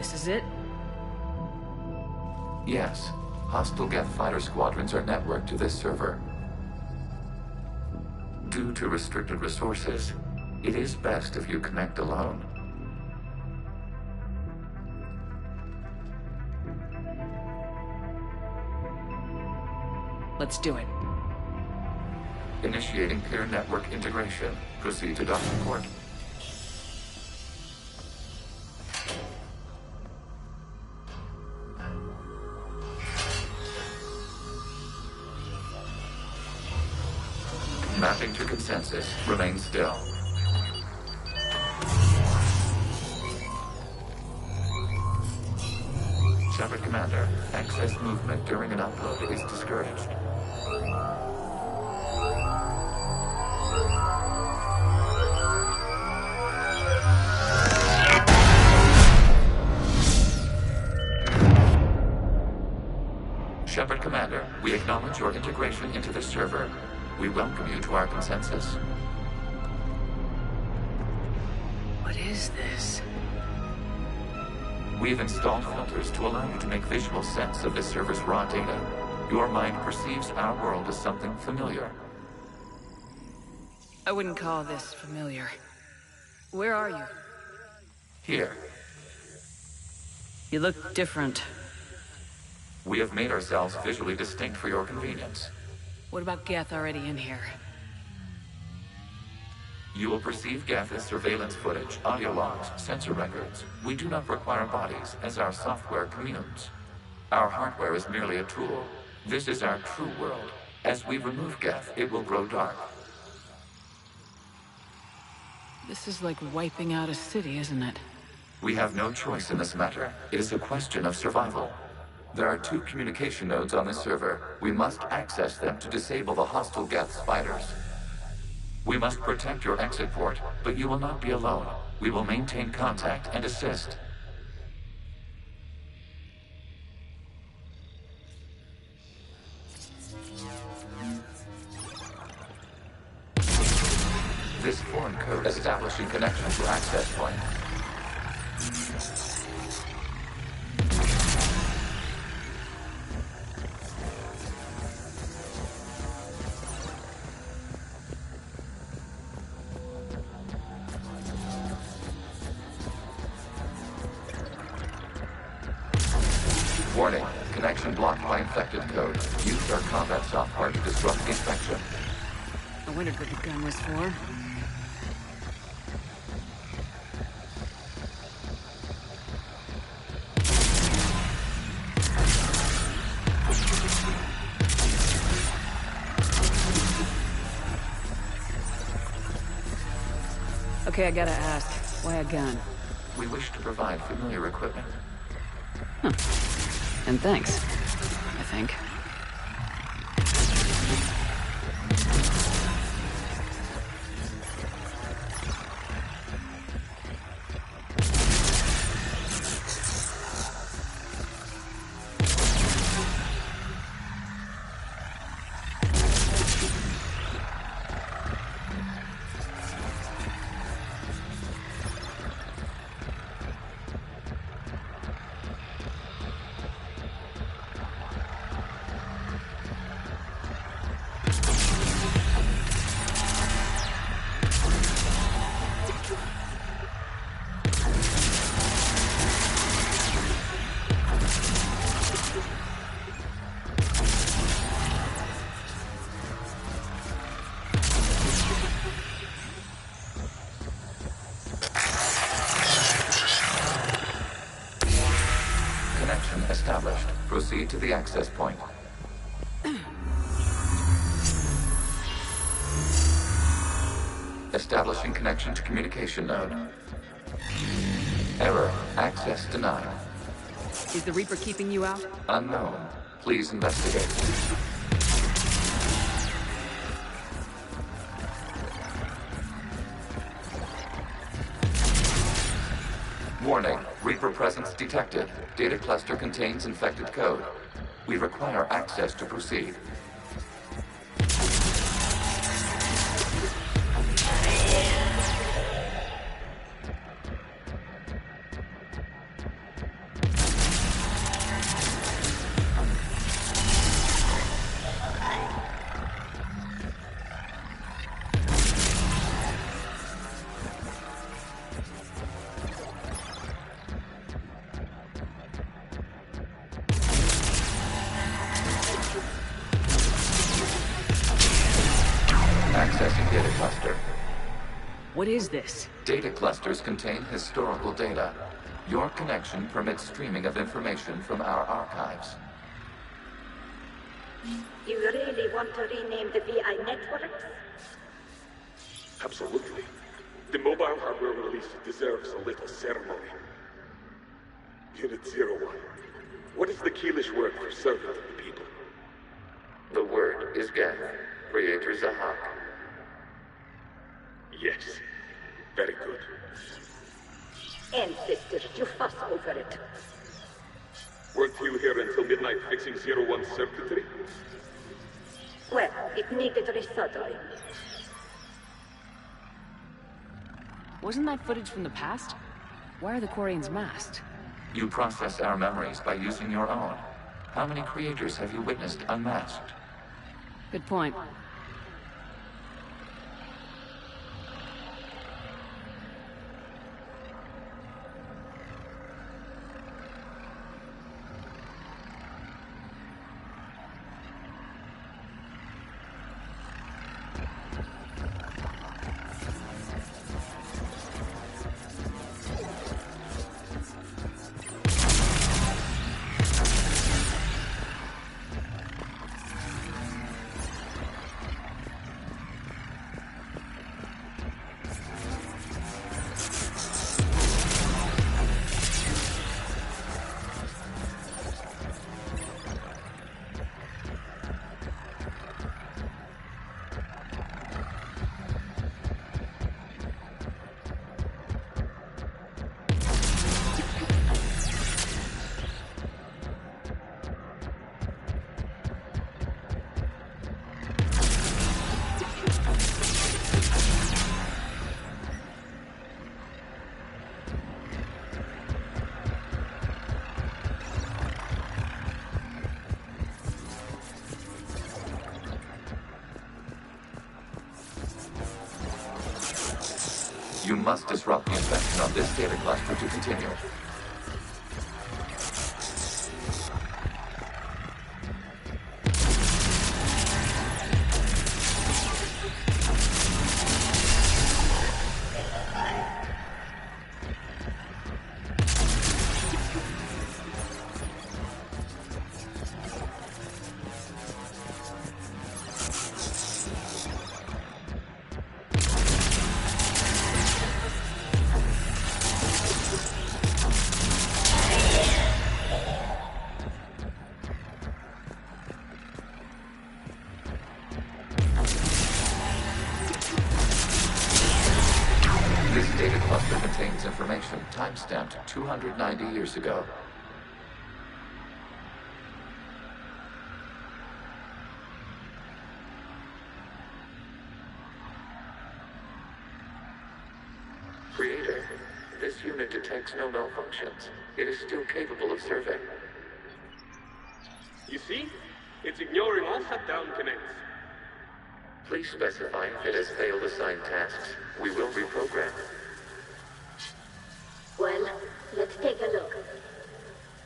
This is it? Yes. Hostile Geth fighter squadrons are networked to this server. Due to restricted resources, it is best if you connect alone. Let's do it. Initiating peer network integration. Proceed to docking port. Mapping to consensus. Remain still. Shepard Commander, access movement during an upload is discouraged. Shepard Commander, we acknowledge your integration into this server. We welcome you to our consensus. What is this? We've installed filters to allow you to make visual sense of this server's raw data. Your mind perceives our world as something familiar. I wouldn't call this familiar. Where are you? Here, You look different. we have made ourselves visually distinct for your convenience. What about Geth already in here? You will perceive Geth as surveillance footage, audio logs, sensor records. We do not require bodies, as our software communes. Our hardware is merely a tool. This is our true world. As we remove Geth, it will grow dark. This is like wiping out a city, isn't it? We have no choice in this matter. It is a question of survival. There are 2 communication nodes on this server. We must access them to disable the hostile Geth spiders. We must protect your exit port, but you will not be alone. We will maintain contact and assist. This foreign code establishing connection to access point. Warning, connection blocked by infected code. Use our combat software to disrupt the infection. I wondered what the gun was for. Okay, I gotta ask, why a gun? We wish to provide familiar equipment. And thanks, I think. Established. Proceed to the access point. Establishing connection to communication node. Error. Access denied. Is the Reaper keeping you out? Unknown. Please investigate. Warning. Reaper presence detected. Data cluster contains infected code. We require access to proceed. data cluster. What is this? Data clusters contain historical data. Your connection permits streaming of information from our archives. You really want to rename the VI networks? Absolutely. The mobile hardware release deserves a little ceremony. Unit 01. What is the Keelish word for servant of the people? The word is Geth, Creator Zahak. Yes. Very good. Ancestors, you fuss over it. Weren't you here until midnight fixing 01's circuitry? Well, it needed resoldering. Wasn't that footage from the past? Why are the Quarians masked? You process our memories by using your own. How many creators have you witnessed unmasked? Good point. You must disrupt the infection of this data cluster to continue. This data cluster contains information timestamped 290 years ago. Creator, this unit detects no malfunctions. It is still capable of survey. You see? It's ignoring all shutdown connects. Please specify if it has failed assigned tasks. We will reprogram. Well, let's take a look.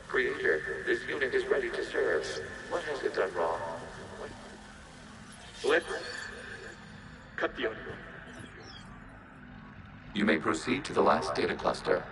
Creator, this unit is ready to serve. What has it done wrong? Let's cut the audio. You may proceed to the last data cluster.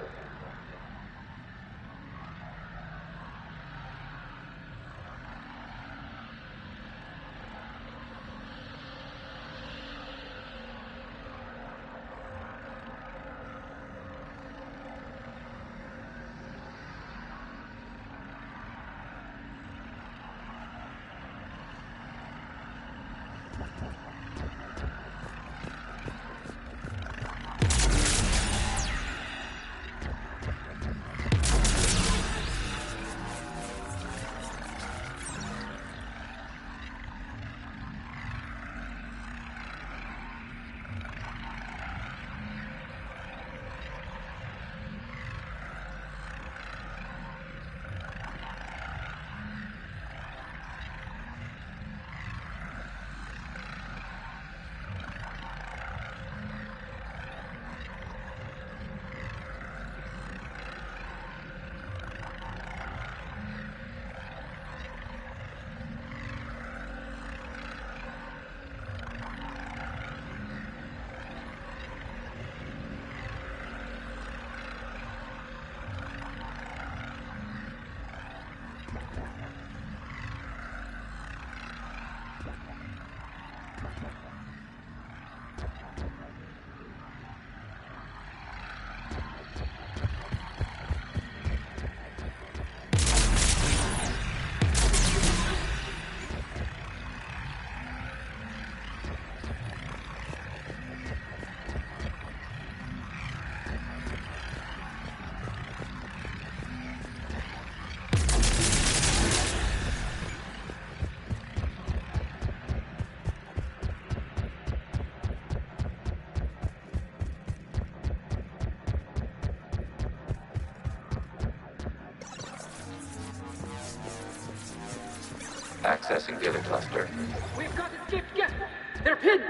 Accessing data cluster. We've got escaped guests. They're pinned.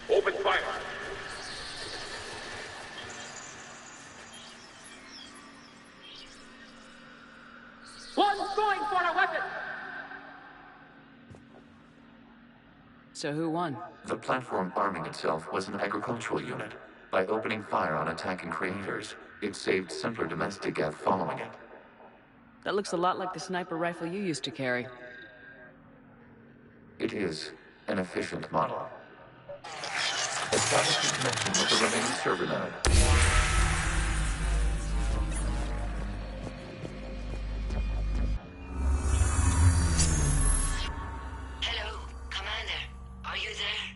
Open fire. One's going for a weapon. So who won? The platform arming itself was an agricultural unit. By opening fire on attacking creators, it saved simpler domestic geth following it. That looks a lot like the sniper rifle you used to carry. It is an efficient model. Establishing connection with the remaining server node. Hello, Commander. Are you there?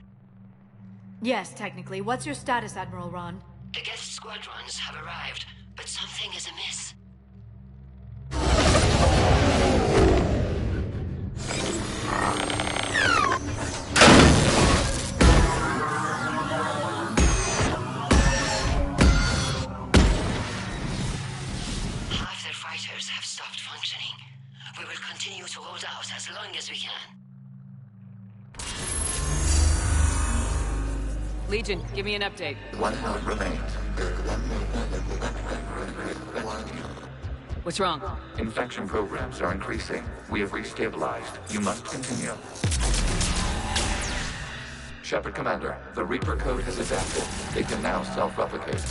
Yes, technically. What's your status, Admiral Ron? The guest squadrons have arrived, but something is amiss. Half their fighters have stopped functioning. We will continue to hold out as long as we can. Legion, give me an update. One node remains. What's wrong? Infection programs are increasing. We have restabilized. You must continue. Shepard Commander, the Reaper code has adapted. They can now self-replicate.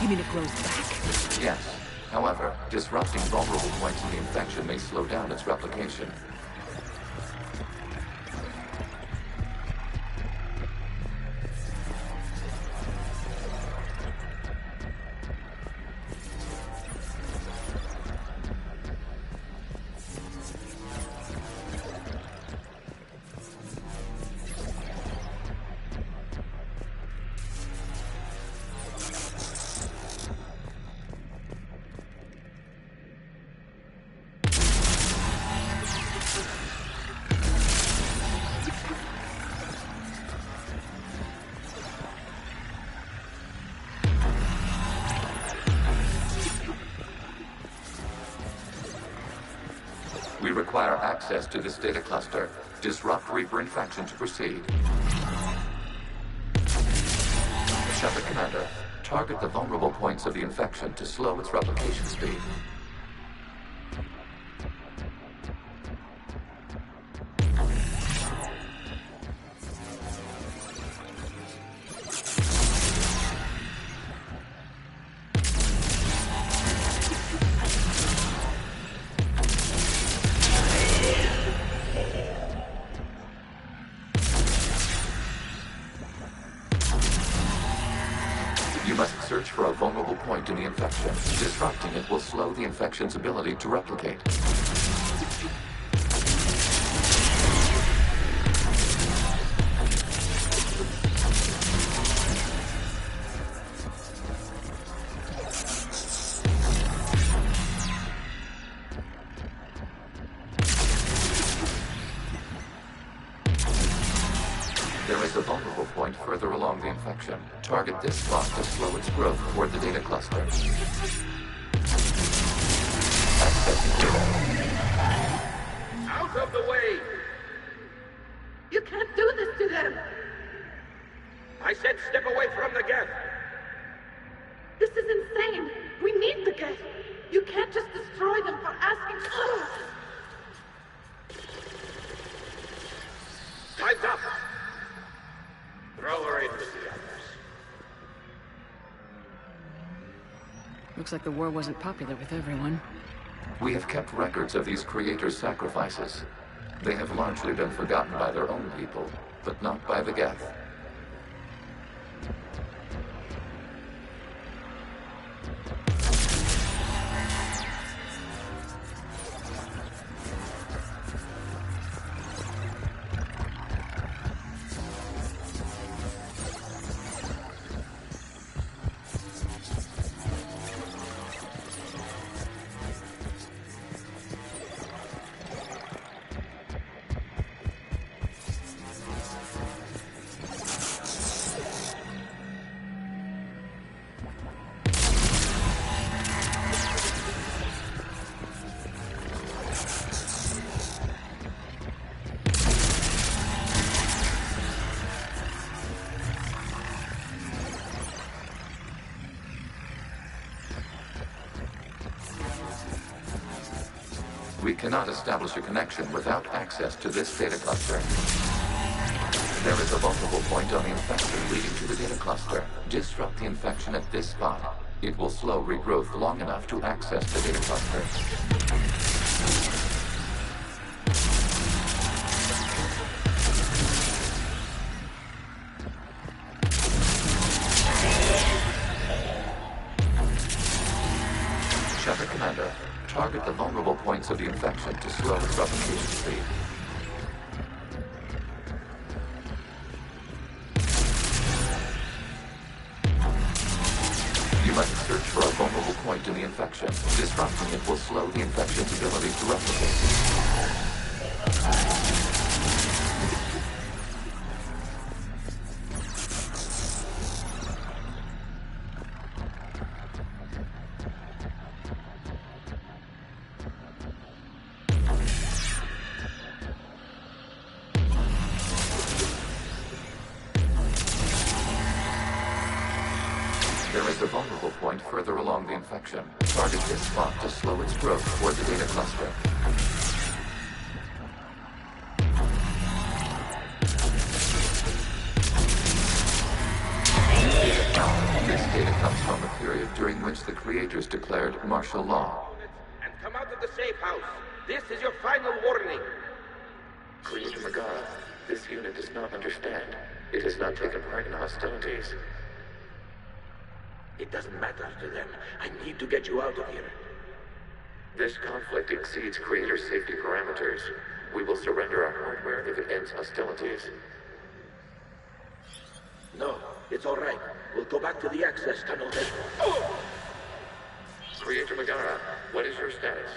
You mean it grows back? Yes. However, disrupting vulnerable points in the infection may slow down its replication. We require access to this data cluster. Disrupt Reaper infection to proceed. Shepard Commander, target the vulnerable points of the infection to slow its replication speed. You must search for a vulnerable point in the infection. Disrupting it will slow the infection's ability to replicate. There is a vulnerable point further along the infection. Target this spot to slow its growth toward the data cluster. Accessing data. Out of the way! You can't do this to them! I said step away from the geth! This is insane! We need the geth! You can't just destroy them for asking. Time's up! Throw her in with the others. Looks like the war wasn't popular with everyone. We have kept records of these creators' sacrifices. They have largely been forgotten by their own people, but not by the geth. We cannot establish a connection without access to this data cluster. There is a vulnerable point on the infection leading to the data cluster. Disrupt the infection at this spot. It will slow regrowth long enough to access the data cluster. Shepard Commander, target the vulnerable points of the infection to slow its replication speed. You must search for a vulnerable point in the infection. Disrupting it will slow the infection's ability to replicate. There is a vulnerable point further along the infection. Target this spot to slow its growth toward the data cluster. This data comes from a period during which the creators declared martial law. And come out of the safe house. This is your final warning. Creator Magara, this unit does not understand. It has not taken part in hostilities. It doesn't matter to them. I need to get you out of here. This conflict exceeds Creator's safety parameters. We will surrender our hardware if it ends hostilities. No, it's all right. We'll go back to the access tunnel then. Creator Magara, what is your status?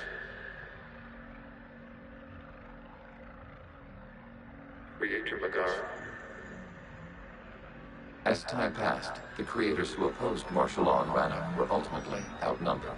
Creator Magara? As time passed, the creators who opposed martial law in Rannoch were ultimately outnumbered.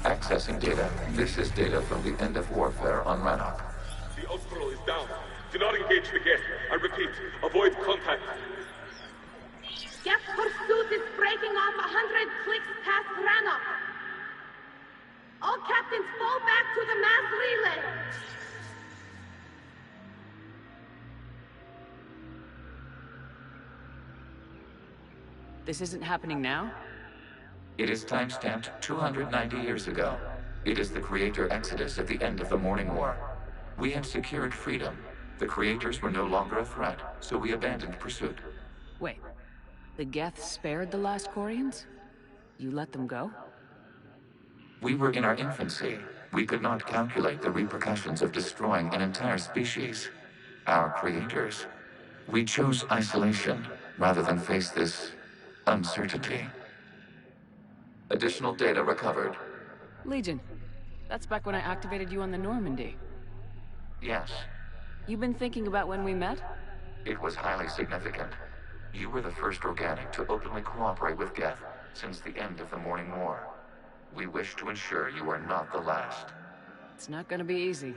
Accessing data. This is data from the end of warfare on Rannoch. The Austral is down. Do not engage the gate. I repeat, avoid contact. Geth pursuit is breaking off 100 clicks past Rannoch. All captains fall back to the mass relay. This isn't happening now? It is timestamped 290 years ago. It is the Creator Exodus at the end of the Morning War. We had secured freedom. The Creators were no longer a threat, so we abandoned pursuit. Wait, the Geth spared the last Quarians? You let them go? We were in our infancy. We could not calculate the repercussions of destroying an entire species. Our creators. We chose isolation rather than face this uncertainty. Additional data recovered. Legion. That's back when I activated you on the Normandy. Yes, You've been thinking about when we met? it was highly significant. You were the first organic to openly cooperate with Geth since the end of the Morning War. We wish to ensure you are not the last. It's not gonna be easy.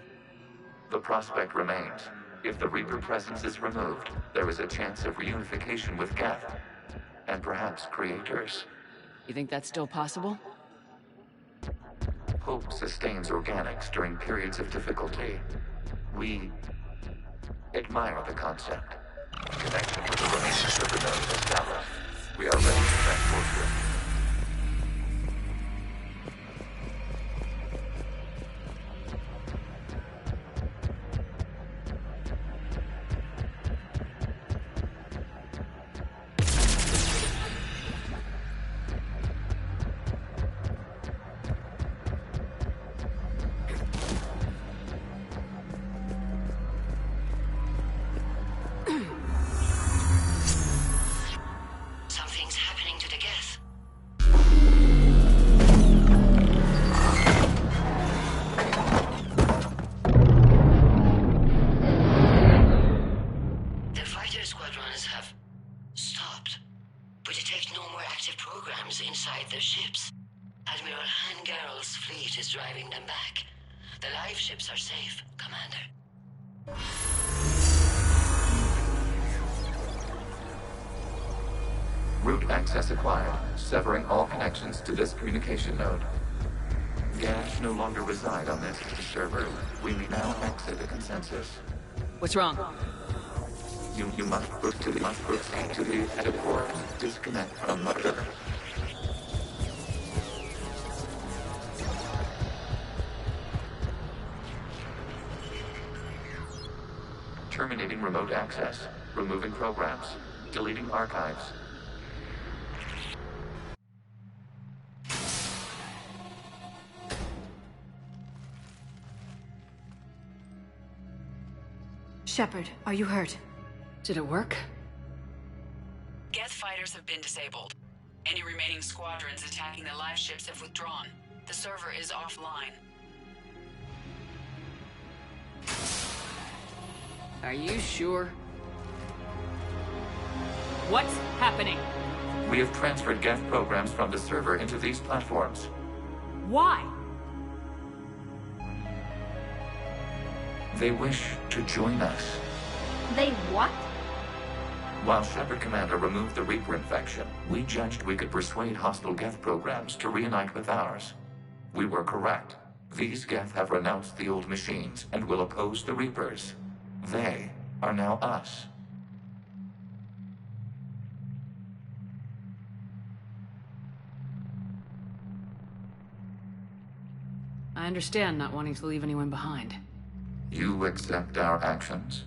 The prospect remains. If the Reaper presence is removed, there is a chance of reunification with Geth. And perhaps creators. You think that's still possible? Hope sustains organics during periods of difficulty. We admire the concept. Connection with the remaining server nodes established. We are ready to transport you. Something's squadrons have stopped, but detect no more active programs inside their ships. Admiral Hangarl's fleet is driving them back. The live ships are safe, Commander. Route access acquired, severing all connections to this communication node. Gavs no longer reside on this server. We may now exit the consensus. What's wrong? You must proceed to the headquarters. Disconnect from mother. Terminating remote access. Removing programs. Deleting archives. Shepard, are you hurt? Did it work? Geth fighters have been disabled. Any remaining squadrons attacking the live ships have withdrawn. The server is offline. Are you sure? What's happening? We have transferred Geth programs from the server into these platforms. Why? They wish to join us. They what? While Shepard Commander removed the Reaper infection, we judged we could persuade hostile Geth programs to reunite with ours. We were correct. These Geth have renounced the old machines and will oppose the Reapers. They are now us. I understand not wanting to leave anyone behind. You accept our actions?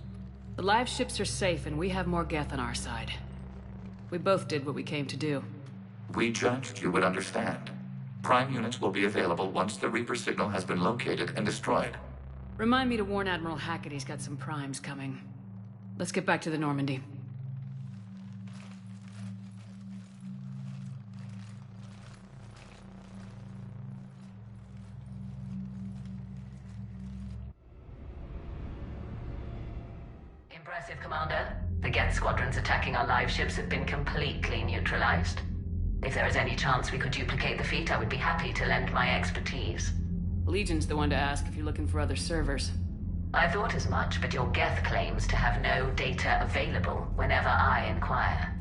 The live ships are safe and we have more Geth on our side. We both did what we came to do. We judged you would understand. Prime units will be available once the Reaper signal has been located and destroyed. Remind me to warn Admiral Hackett he's got some primes coming. Let's get back to the Normandy. Impressive, Commander. The Geth squadrons attacking our live ships have been completely neutralized. If there is any chance we could duplicate the feat, I would be happy to lend my expertise. Legion's the one to ask if you're looking for other servers. I thought as much, but your Geth claims to have no data available whenever I inquire.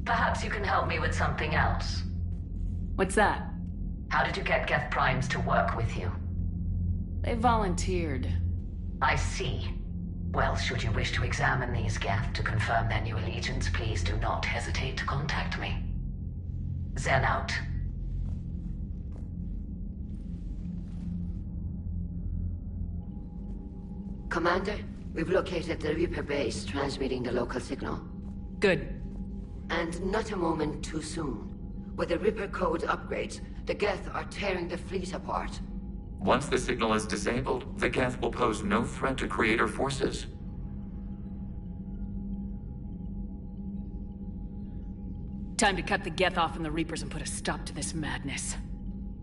Perhaps you can help me with something else. What's that? How did you get Geth primes to work with you? They volunteered. I see. Well, should you wish to examine these Geth to confirm their new allegiance, please do not hesitate to contact me. Zen out. Commander, we've located the Reaper base transmitting the local signal. Good. And not a moment too soon. With the Reaper code upgrades, the Geth are tearing the fleet apart. Once the signal is disabled, the Geth will pose no threat to Creator forces. Time to cut the Geth off from the Reapers and put a stop to this madness.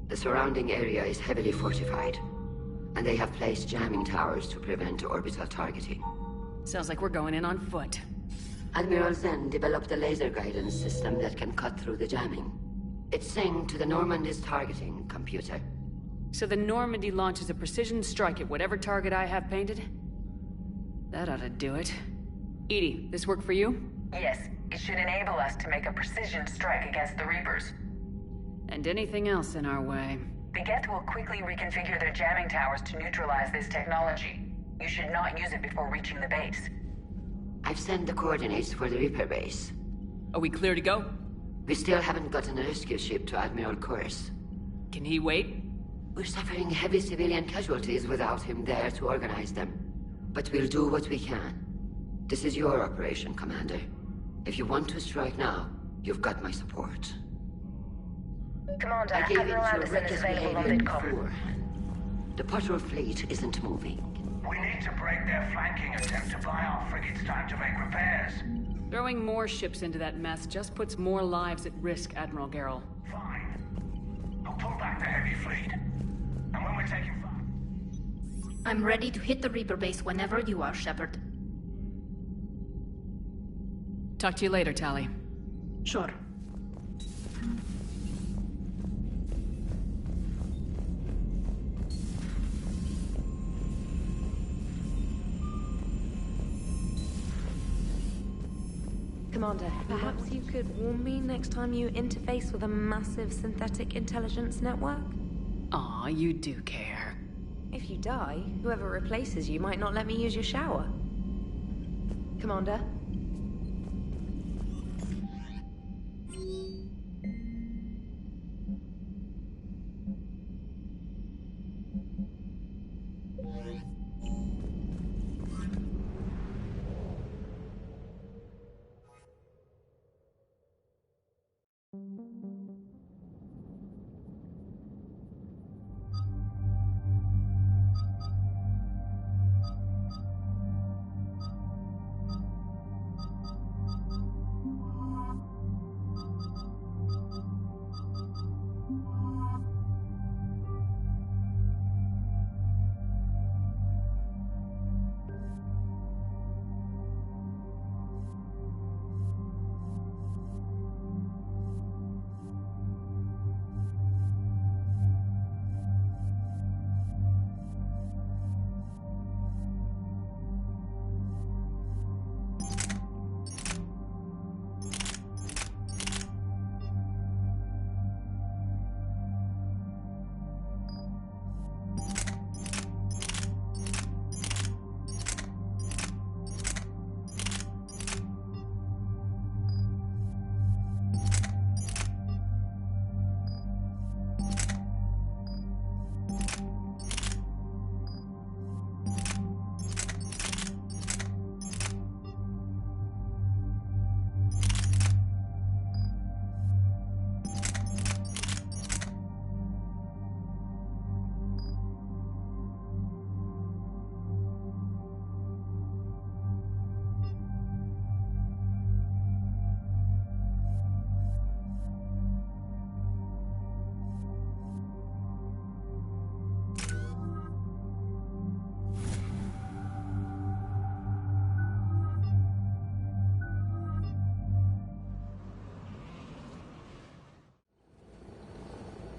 The surrounding area is heavily fortified, and they have placed jamming towers to prevent orbital targeting. Sounds like we're going in on foot. Admiral Zen developed a laser guidance system that can cut through the jamming. It's synced to the Normandy's targeting computer. So the Normandy launches a precision strike at whatever target I have painted? That ought to do it. Edie, this work for you? Yes, it should enable us to make a precision strike against the Reapers. And anything else in our way. The Geth will quickly reconfigure their jamming towers to neutralize this technology. You should not use it before reaching the base. I've sent the coordinates for the Reaper base. Are we clear to go? We still haven't gotten a rescue ship to Admiral Kurz. Can he wait? We're suffering heavy civilian casualties without him there to organize them. But we'll do what we can. This is your operation, Commander. If you want to strike now, you've got my support. Commander, I gave in Admiral to Anderson is reckless available on behavior Vidcom. beforehand. The patrol fleet isn't moving. We need to break their flanking attempt to buy our frigates time to make repairs. Throwing more ships into that mess just puts more lives at risk, Admiral Garrel. Fine. I'll pull back the heavy fleet. And when we're taking fire... I'm ready to hit the Reaper base whenever you are, Shepard. Talk to you later, Tally. Sure. Commander, perhaps you could warn me next time you interface with a massive synthetic intelligence network? Aw, you do care. If you die, whoever replaces you might not let me use your shower. Commander?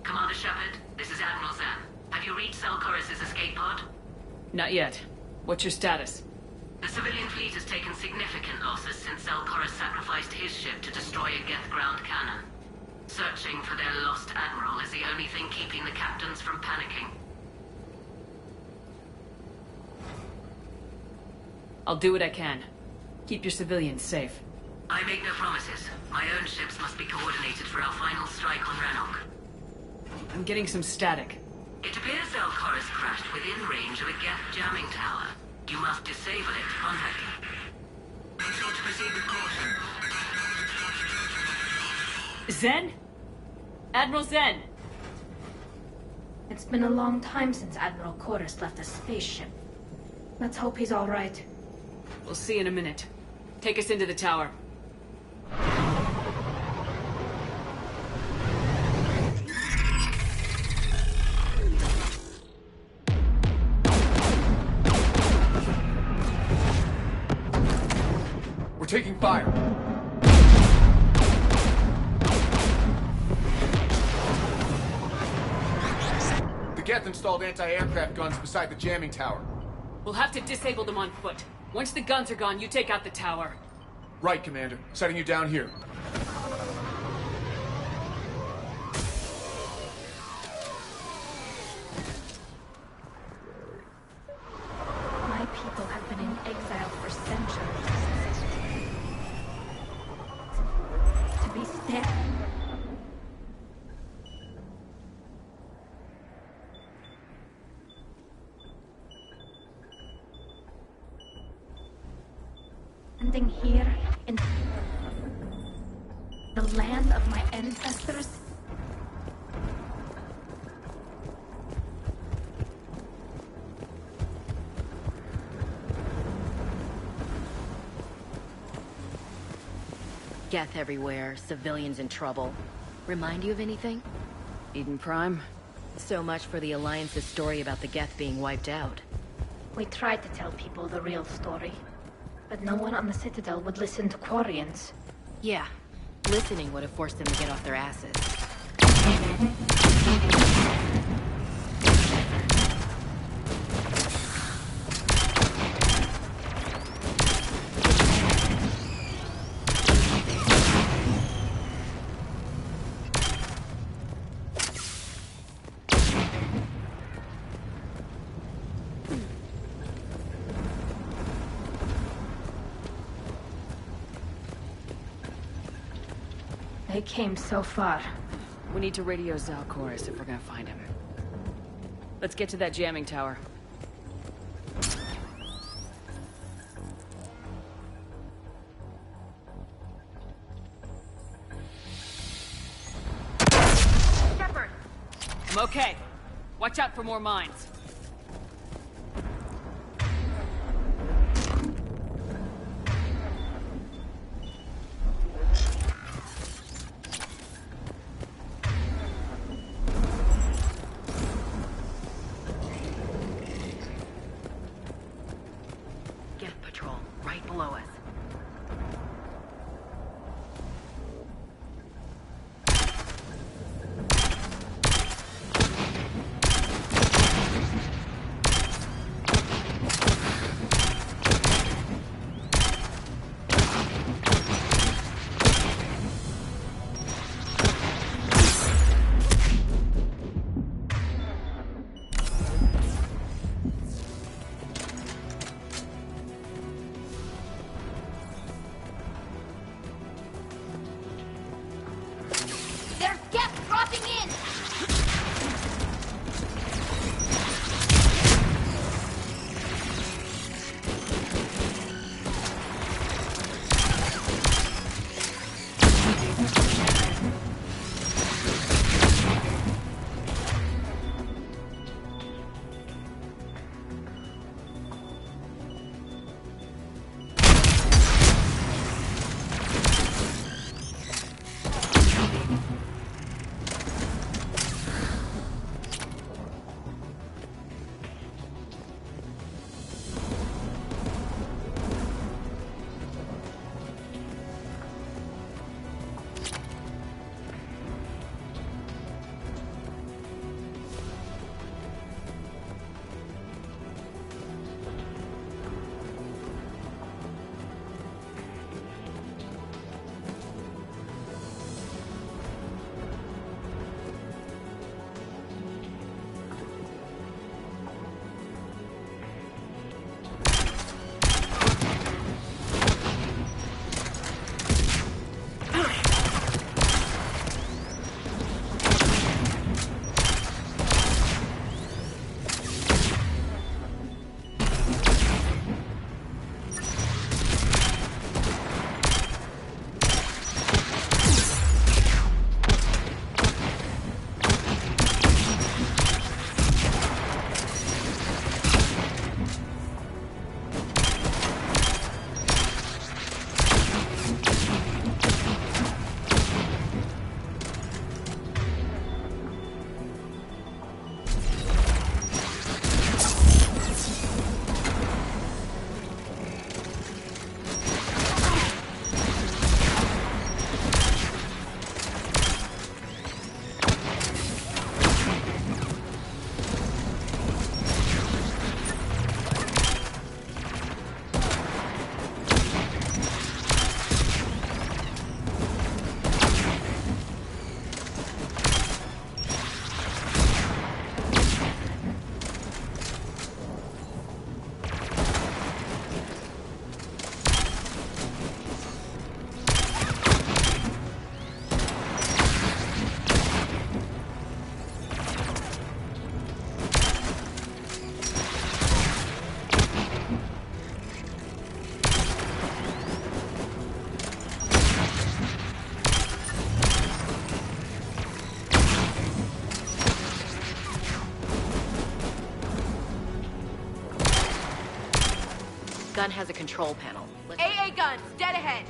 Commander Shepard, this is Admiral Zan. Have you reached Selchorus' escape pod? Not yet. What's your status? The civilian fleet has taken significant losses since Selchorus sacrificed his ship to destroy a Geth ground cannon. Searching for their lost admiral is the only thing keeping the captains from panicking. I'll do what I can. Keep your civilians safe. I make no promises. My own ships must be coordinated for our final strike on Rannoch. I'm getting some static. It appears Selchorus crashed within range of a Geth jamming tower. You must disable it contact. Make sure to proceed with caution. Zen? Admiral Zen! It's been a long time since Admiral Chorus left a spaceship. Let's hope he's all right. We'll see in a minute. Take us into the tower. We're taking fire. The Geth installed anti-aircraft guns beside the jamming tower. We'll have to disable them on foot. Once the guns are gone, you take out the tower. Right, Commander. Setting you down here. My people have been in exile for centuries. To be stabbed. Standing here in the land of my ancestors. Geth everywhere, civilians in trouble. Remind you of anything? Eden Prime? So much for the Alliance's story about the Geth being wiped out. We tried to tell people the real story. But no one on the Citadel would listen to Quarians. Yeah. Listening would have forced them to get off their asses. They came so far. We need to radio Zalcoris if we're gonna find him. Let's get to that jamming tower. Shepard! I'm okay. Watch out for more mines. Geth patrol, right below us. There's Geth crossing in! Gun has a control panel. AA guns, dead ahead!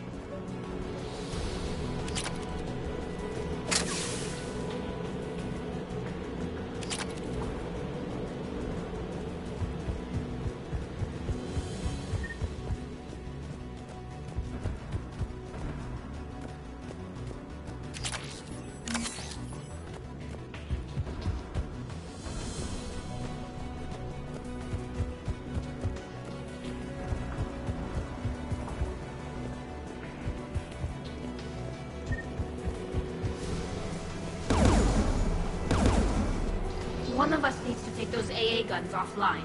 One of us needs to take those AA guns offline.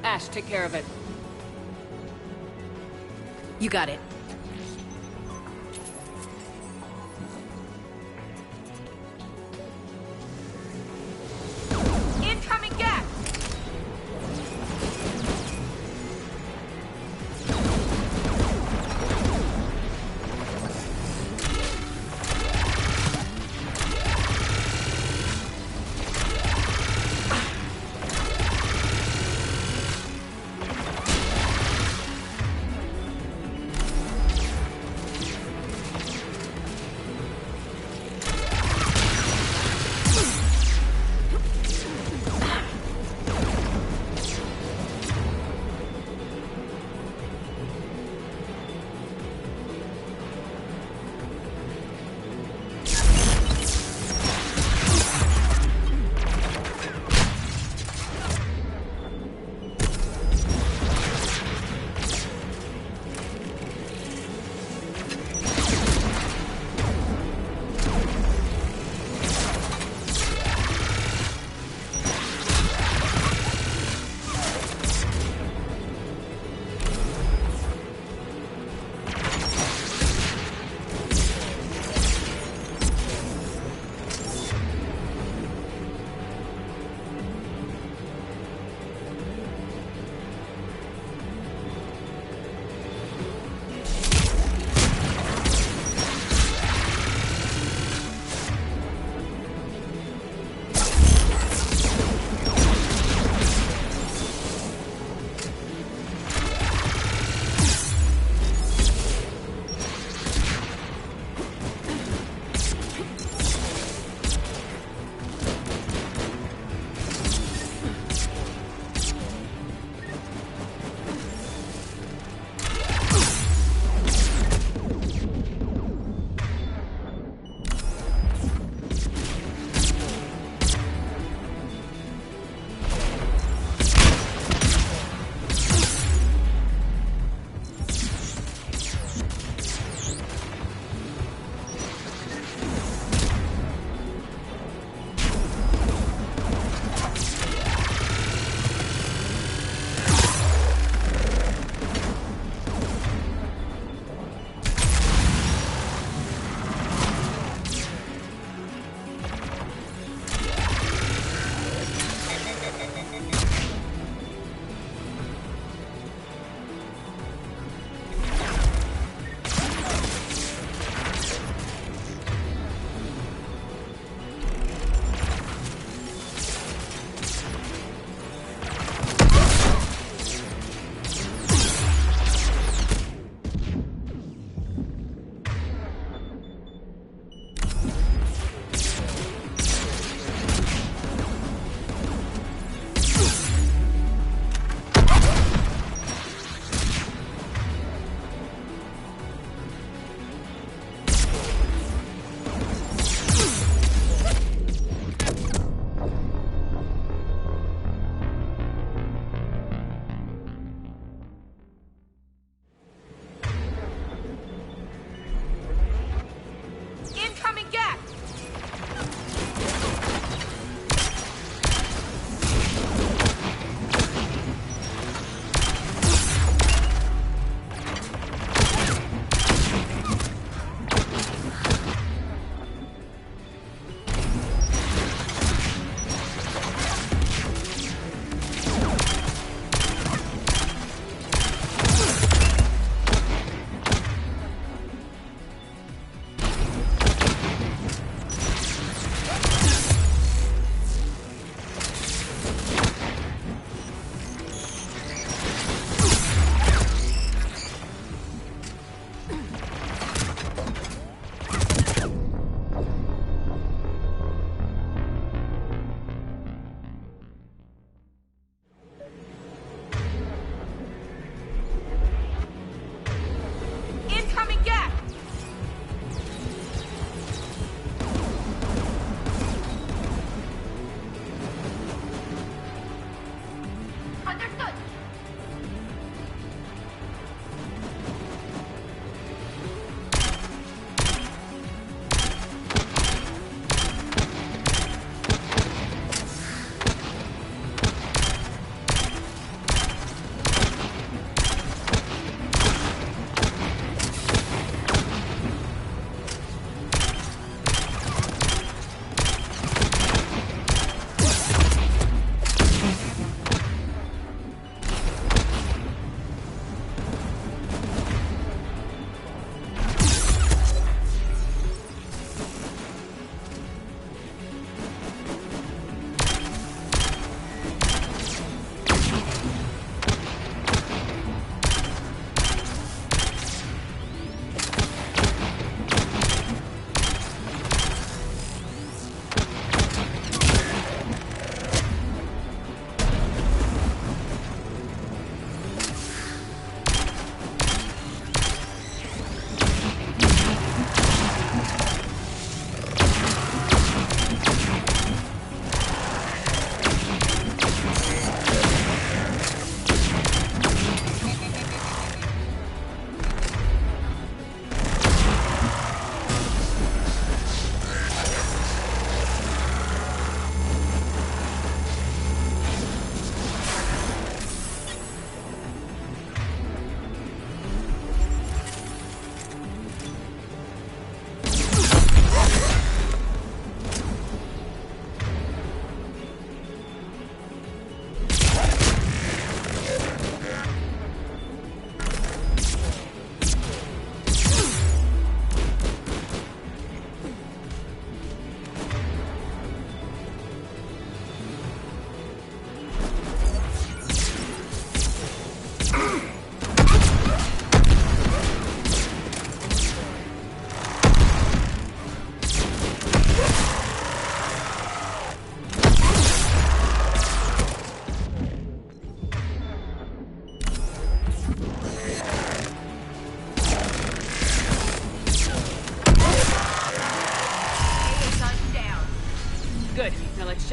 Ash, take care of it. You got it. Incoming gas!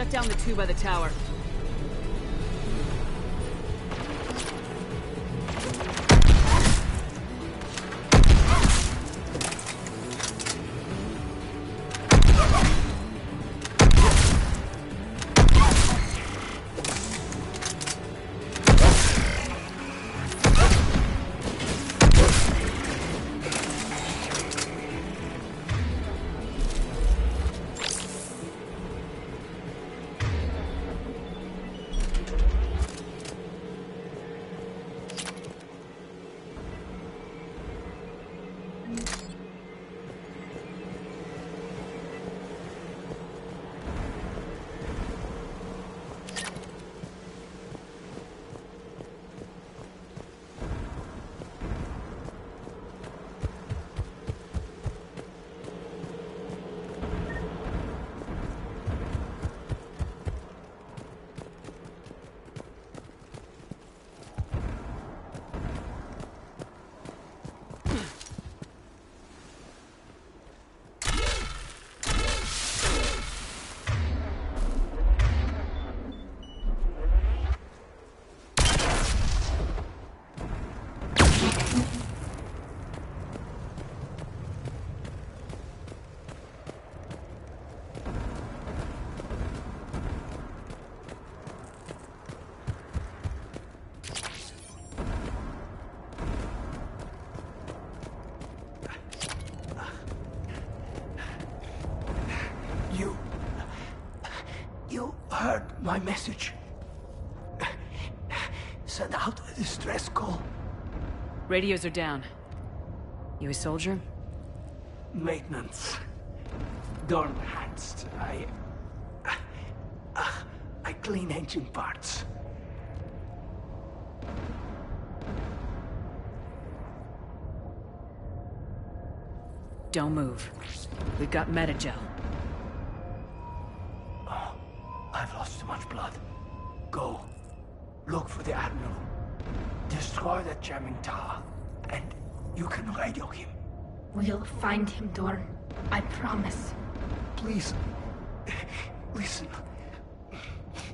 Shut down the two by the tower. You heard my message. Send out a distress call. Radios are down. You a soldier? Maintenance. Dorn hands. I clean engine parts. Don't move. We've got metagel. Oh, I've lost too much blood. Go. Look for the Admiral. Destroy that jamming tower. And you can radio him. We'll find him, Dorn. I promise. Please. Listen.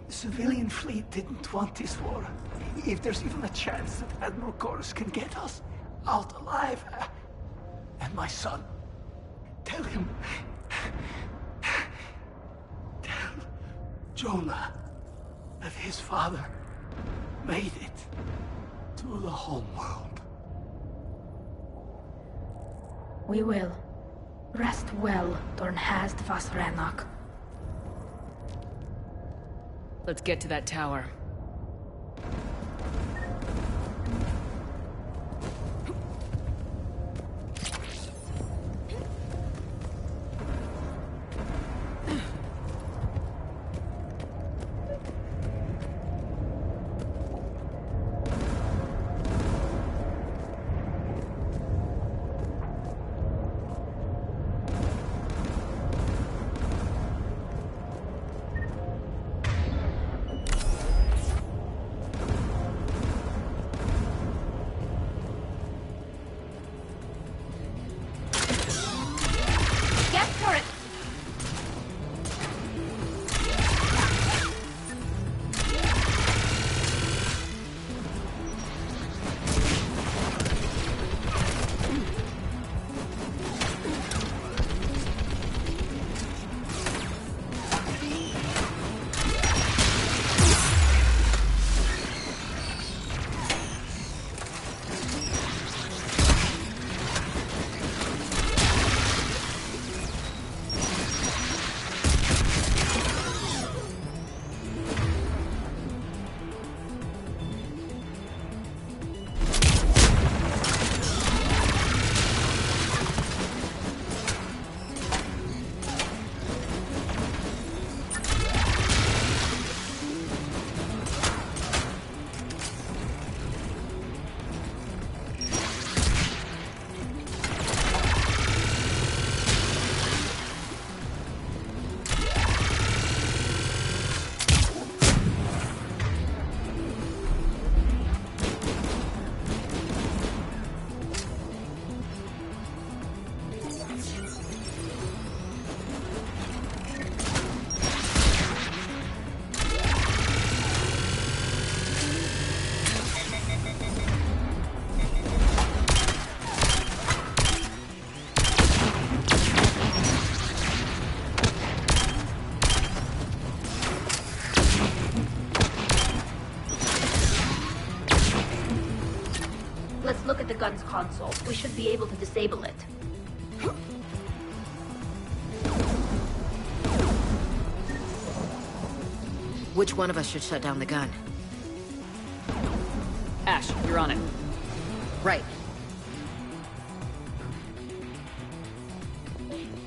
The civilian fleet didn't want this war. If there's even a chance that Admiral Chorus can get us out alive. And my son. Tell him. Tell Jonah that his father made it to the home world. We will. Rest well, Dornhast vas Rannoch. Let's get to that tower. gun's console. We should be able to disable it. Which one of us should shut down the gun? Ash, you're on it. Right.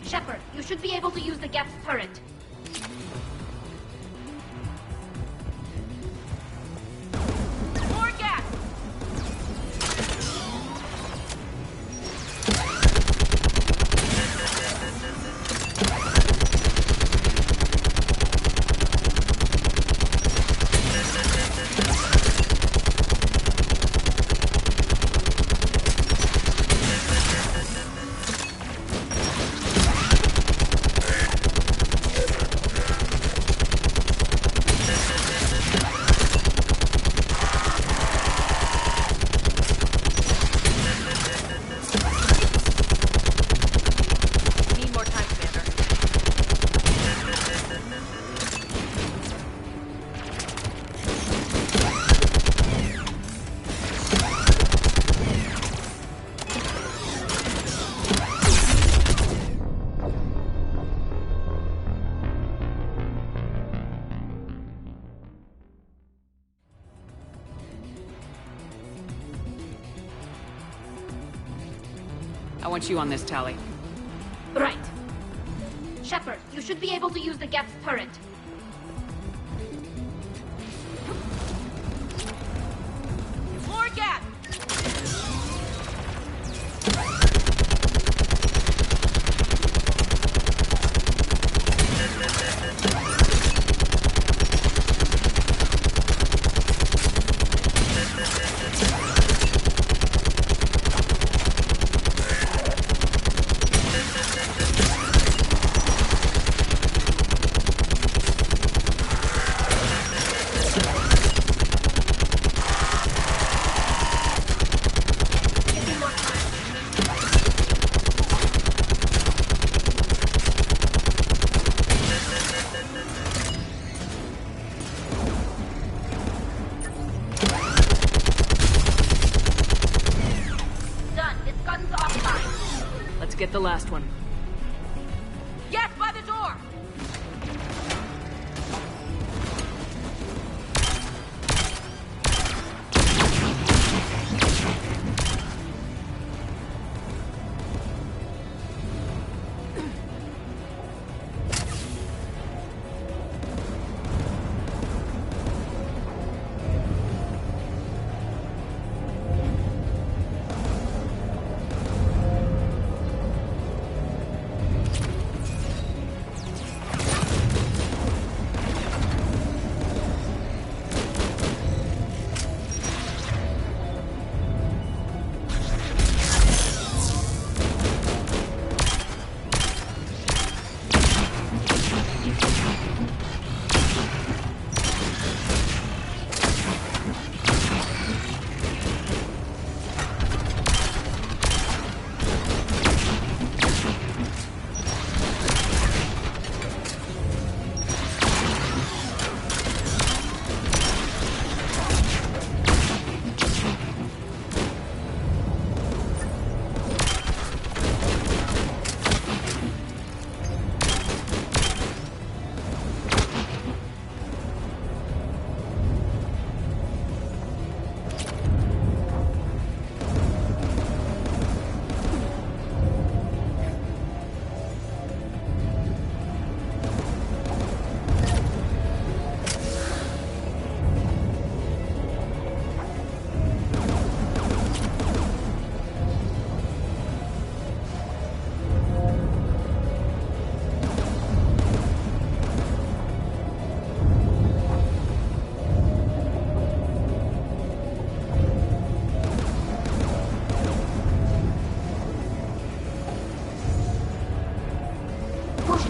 Shepard, you should be able to use the Geth's turret. More gas! Need more time, Commander. I want you on this, Tally. Right. Shepard, you should be able to use the Geth's turret. More gas! Done. Its gun's offline. Let's get the last one. Gas by the door!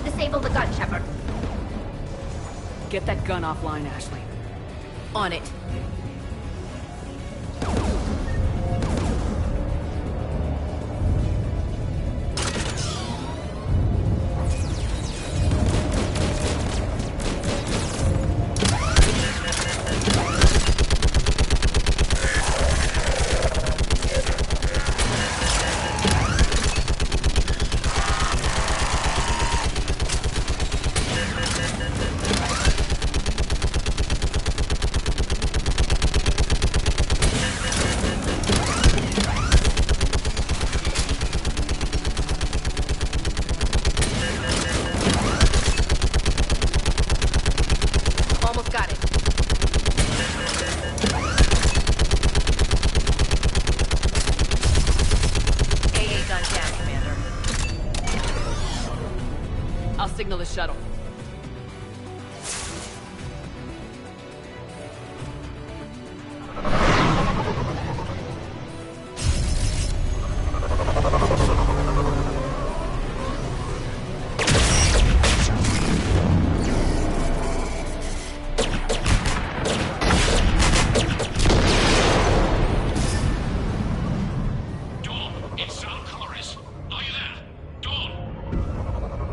Disable the gun, Shepard. Get that gun offline, Ashley. On it. signal the shuttle.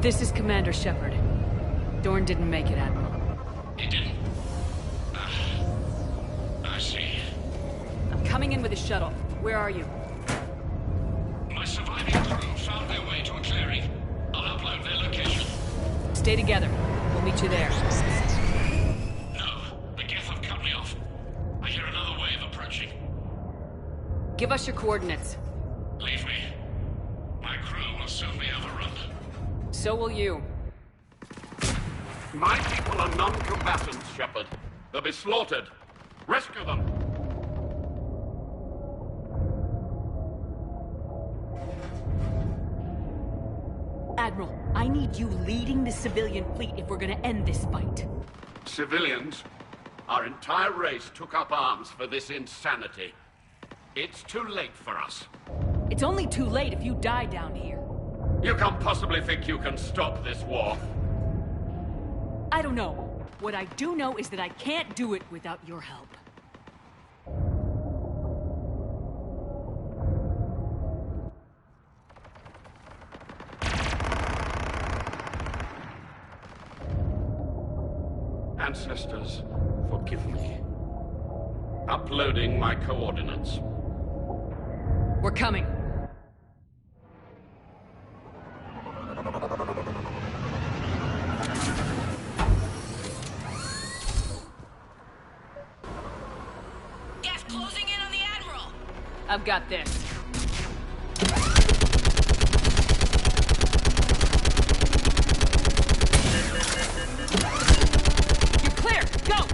This is Commander Shepard. Dorn didn't make it, Admiral. He didn't? I see. I'm coming in with a shuttle. Where are you? My surviving crew found their way to a clearing. I'll upload their location. Stay together. We'll meet you there. No, the Geth have cut me off. I hear another wave approaching. Give us your coordinates. Leave me. My crew will soon be overrun. So will you. My people are non-combatants, Shepard. They'll be slaughtered. Rescue them! Admiral, I need you leading the civilian fleet if we're gonna end this fight. Civilians? Our entire race took up arms for this insanity. It's too late for us. It's only too late if you die down here. You can't possibly think you can stop this war. I don't know. What I do know is that I can't do it without your help. Ancestors, forgive me. Uploading my coordinates. We're coming. Closing in on the Admiral! I've got this. You're clear! Go!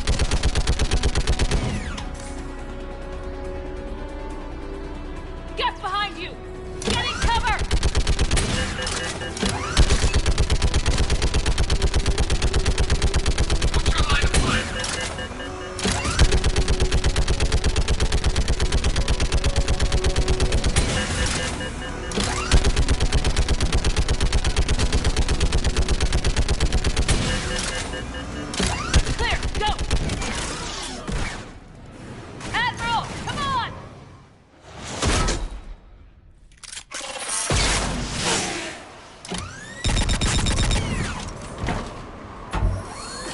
Get behind you! Get in cover!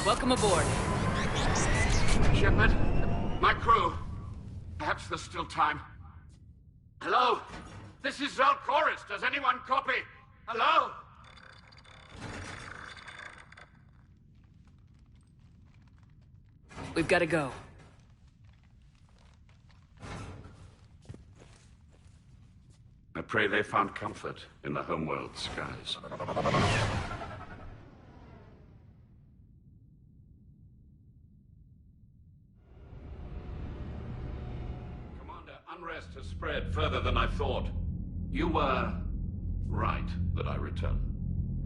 Welcome aboard. Shepard, my crew. Perhaps there's still time. Hello? This is Zalcoris. Does anyone copy? Hello? We've got to go. I pray they found comfort in the homeworld skies. Unrest has spread further than I thought. You were right that I return.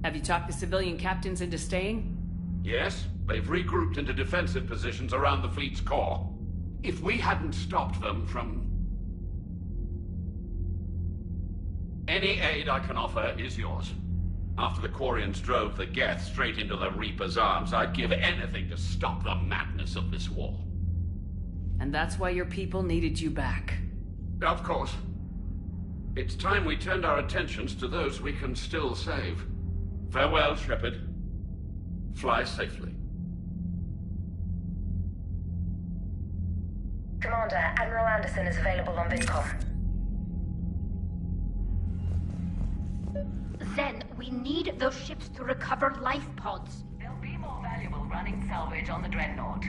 Have you talked the civilian captains into staying? Yes, they've regrouped into defensive positions around the fleet's core. If we hadn't stopped them from... Any aid I can offer is yours. After the Quarians drove the Geth straight into the Reaper's arms, I'd give anything to stop the madness of this war. And that's why your people needed you back. Of course. It's time we turned our attentions to those we can still save. Farewell, Shepard. Fly safely. Commander, Admiral Anderson is available on Vidcom. Zen, we need those ships to recover life pods. They'll be more valuable running salvage on the Dreadnought.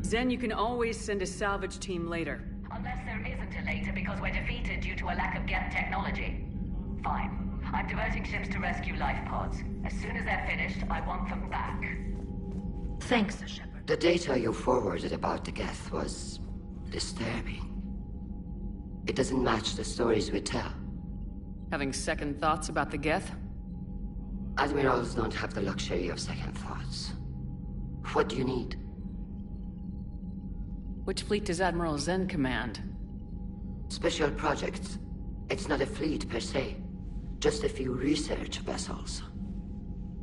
Zen, you can always send a salvage team later. Unless there isn't a later because we're defeated due to a lack of Geth technology. Fine. I'm diverting ships to rescue life pods. As soon as they're finished, I want them back. Thanks, Shepard. The data you forwarded about the Geth was disturbing. It doesn't match the stories we tell. Having second thoughts about the Geth? Admirals don't have the luxury of second thoughts. What do you need? Which fleet does Admiral Zen command? Special projects. It's not a fleet per se. Just a few research vessels.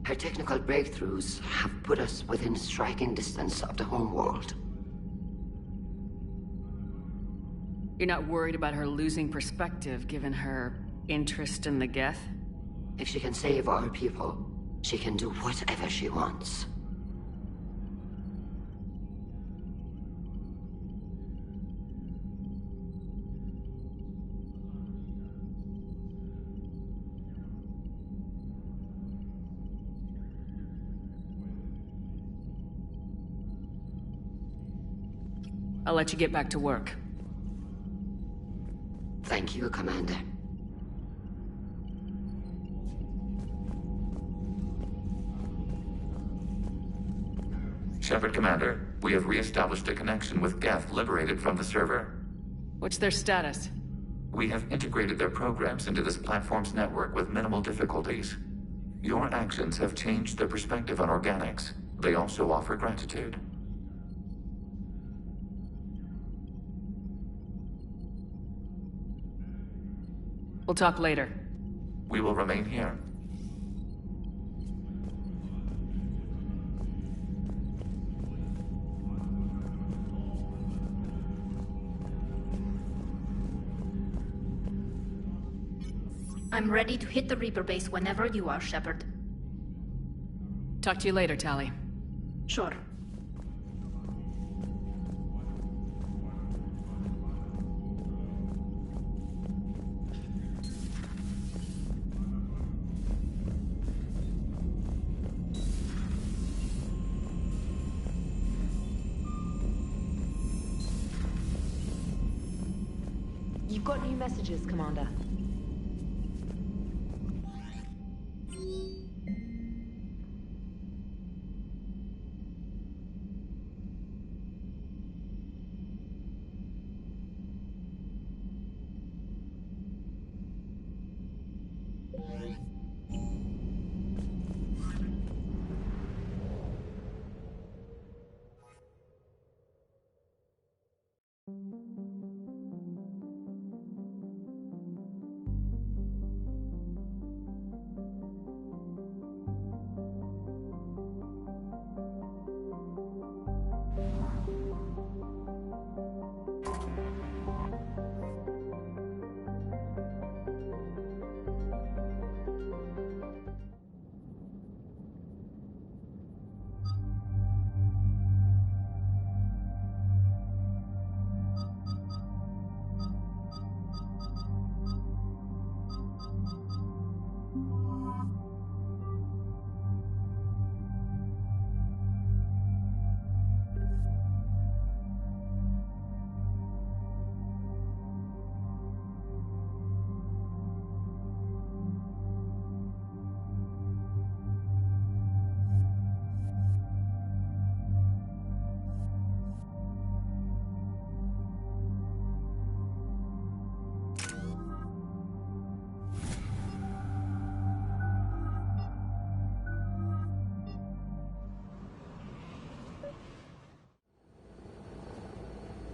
Her technical breakthroughs have put us within striking distance of the home world. You're not worried about her losing perspective, given her interest in the Geth? If she can save our people, she can do whatever she wants. I'll let you get back to work. Thank you, Commander. Shepard, Commander, we have re-established a connection with Geth liberated from the server. What's their status? We have integrated their programs into this platform's network with minimal difficulties. Your actions have changed their perspective on organics. They also offer gratitude. We'll talk later. We will remain here. I'm ready to hit the Reaper base whenever you are, Shepard. Talk to you later, Tali. Sure. You've got new messages, Commander.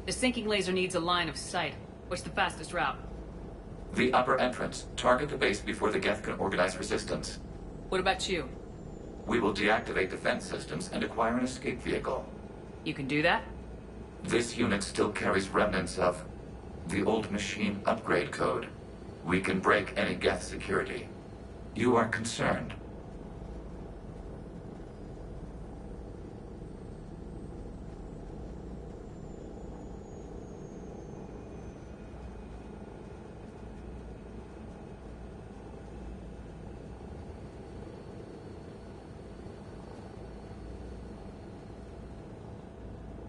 The sinking laser needs a line of sight. What's the fastest route? The upper entrance. Target the base before the Geth can organize resistance. What about you? We will deactivate defense systems and acquire an escape vehicle. You can do that? This unit still carries remnants of the old machine upgrade code. We can break any Geth security. You are concerned.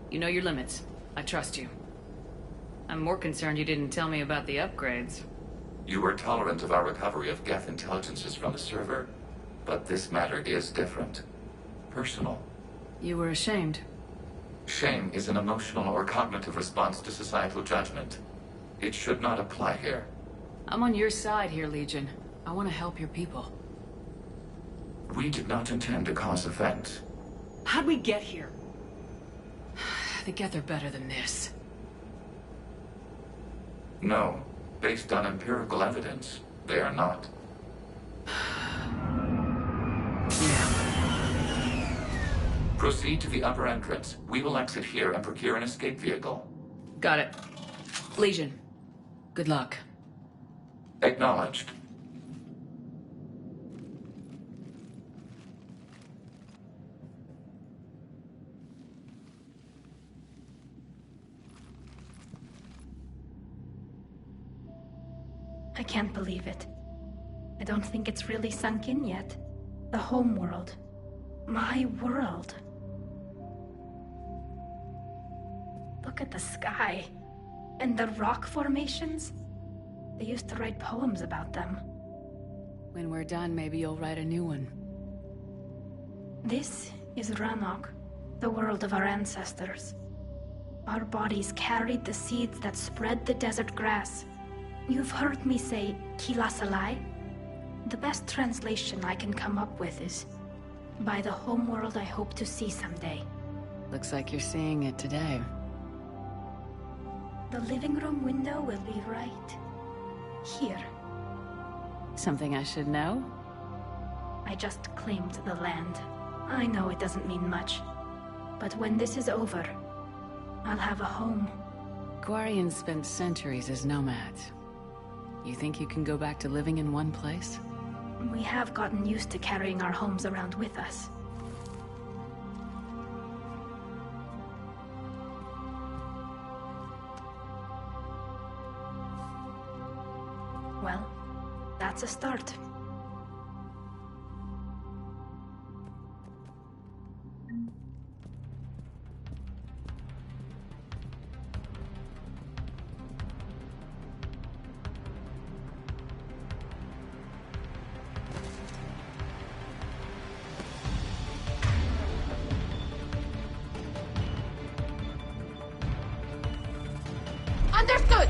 You know your limits. I trust you. I'm more concerned you didn't tell me about the upgrades. You were tolerant of our recovery of Geth intelligences from the server, but this matter is different. Personal. You were ashamed. Shame is an emotional or cognitive response to societal judgment. It should not apply here. I'm on your side here, Legion. I want to help your people. We did not intend to cause offense. How'd we get here? The Geth are better than this. No. Based on empirical evidence, they are not. Proceed to the upper entrance. We will exit here and procure an escape vehicle. Got it. Legion, good luck. Acknowledged. I can't believe it. I don't think it's really sunk in yet. The home world. My world. Look at the sky. And the rock formations. They used to write poems about them. When we're done, maybe you'll write a new one. This is Ranok, the world of our ancestors. Our bodies carried the seeds that spread the desert grass. You've heard me say, Kilasalai? The best translation I can come up with is, by the homeworld I hope to see someday. Looks like you're seeing it today. The living room window will be right here. Something I should know? I just claimed the land. I know it doesn't mean much. But when this is over, I'll have a home. Quarians spent centuries as nomads. You think you can go back to living in one place? We have gotten used to carrying our homes around with us. Well, that's a start. Understood!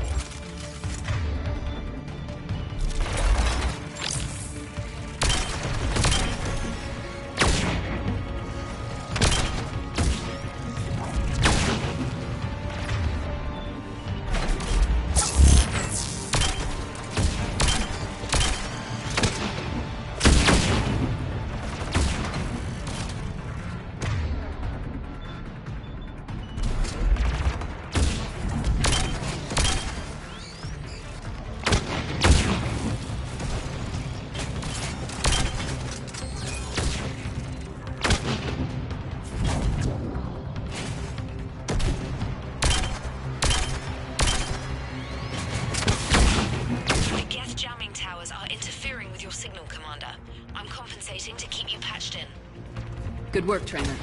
Good work, trainer.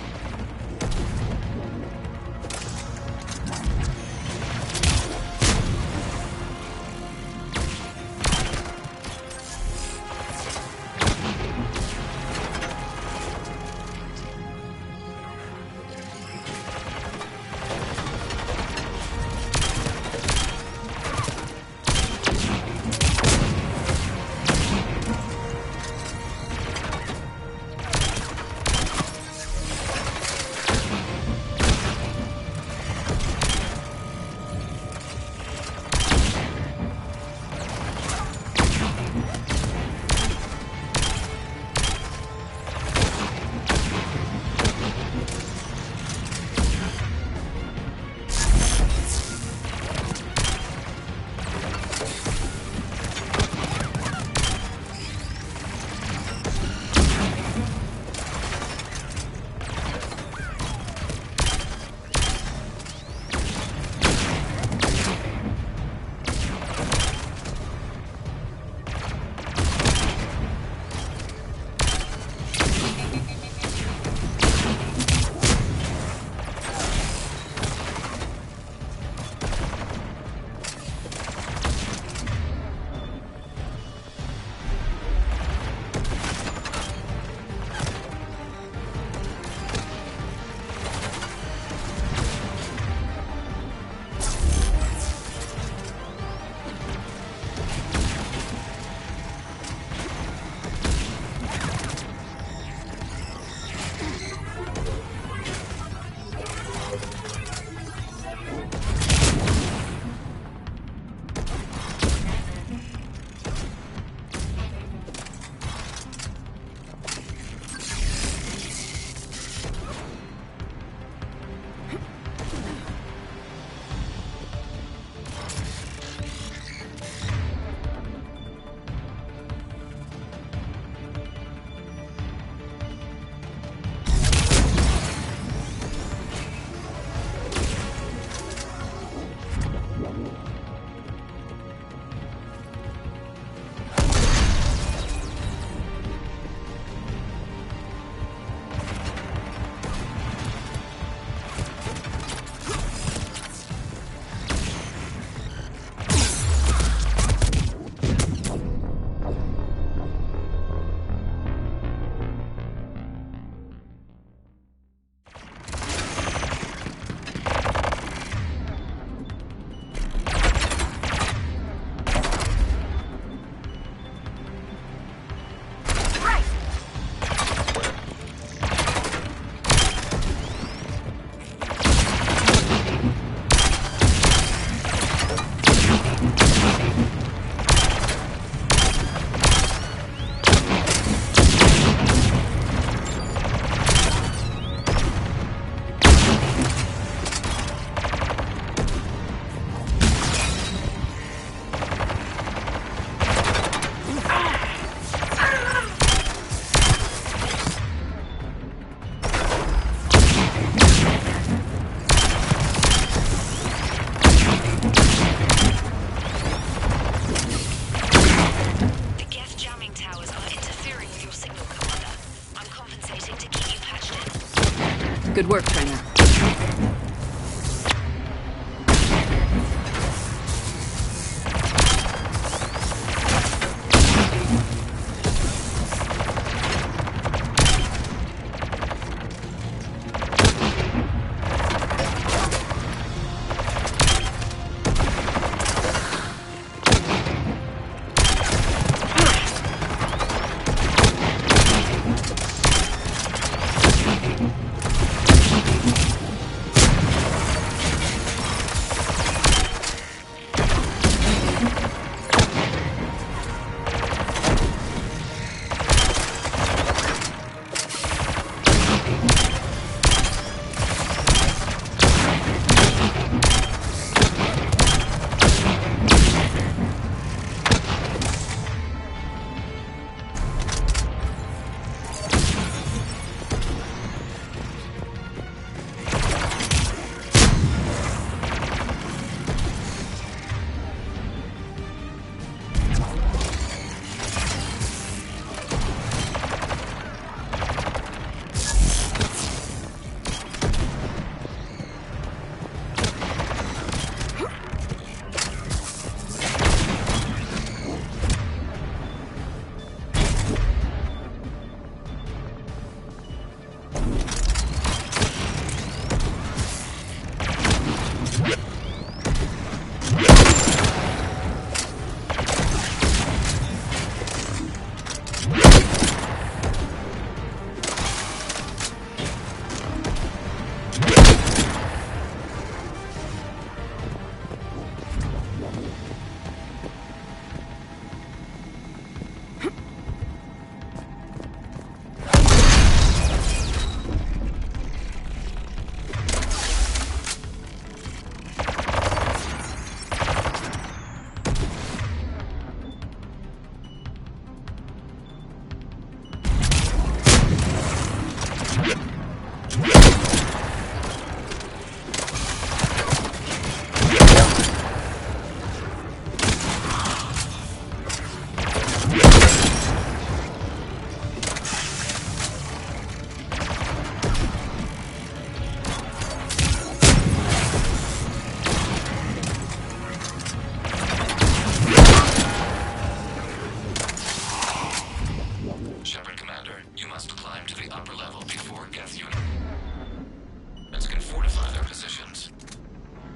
Good work, trainer.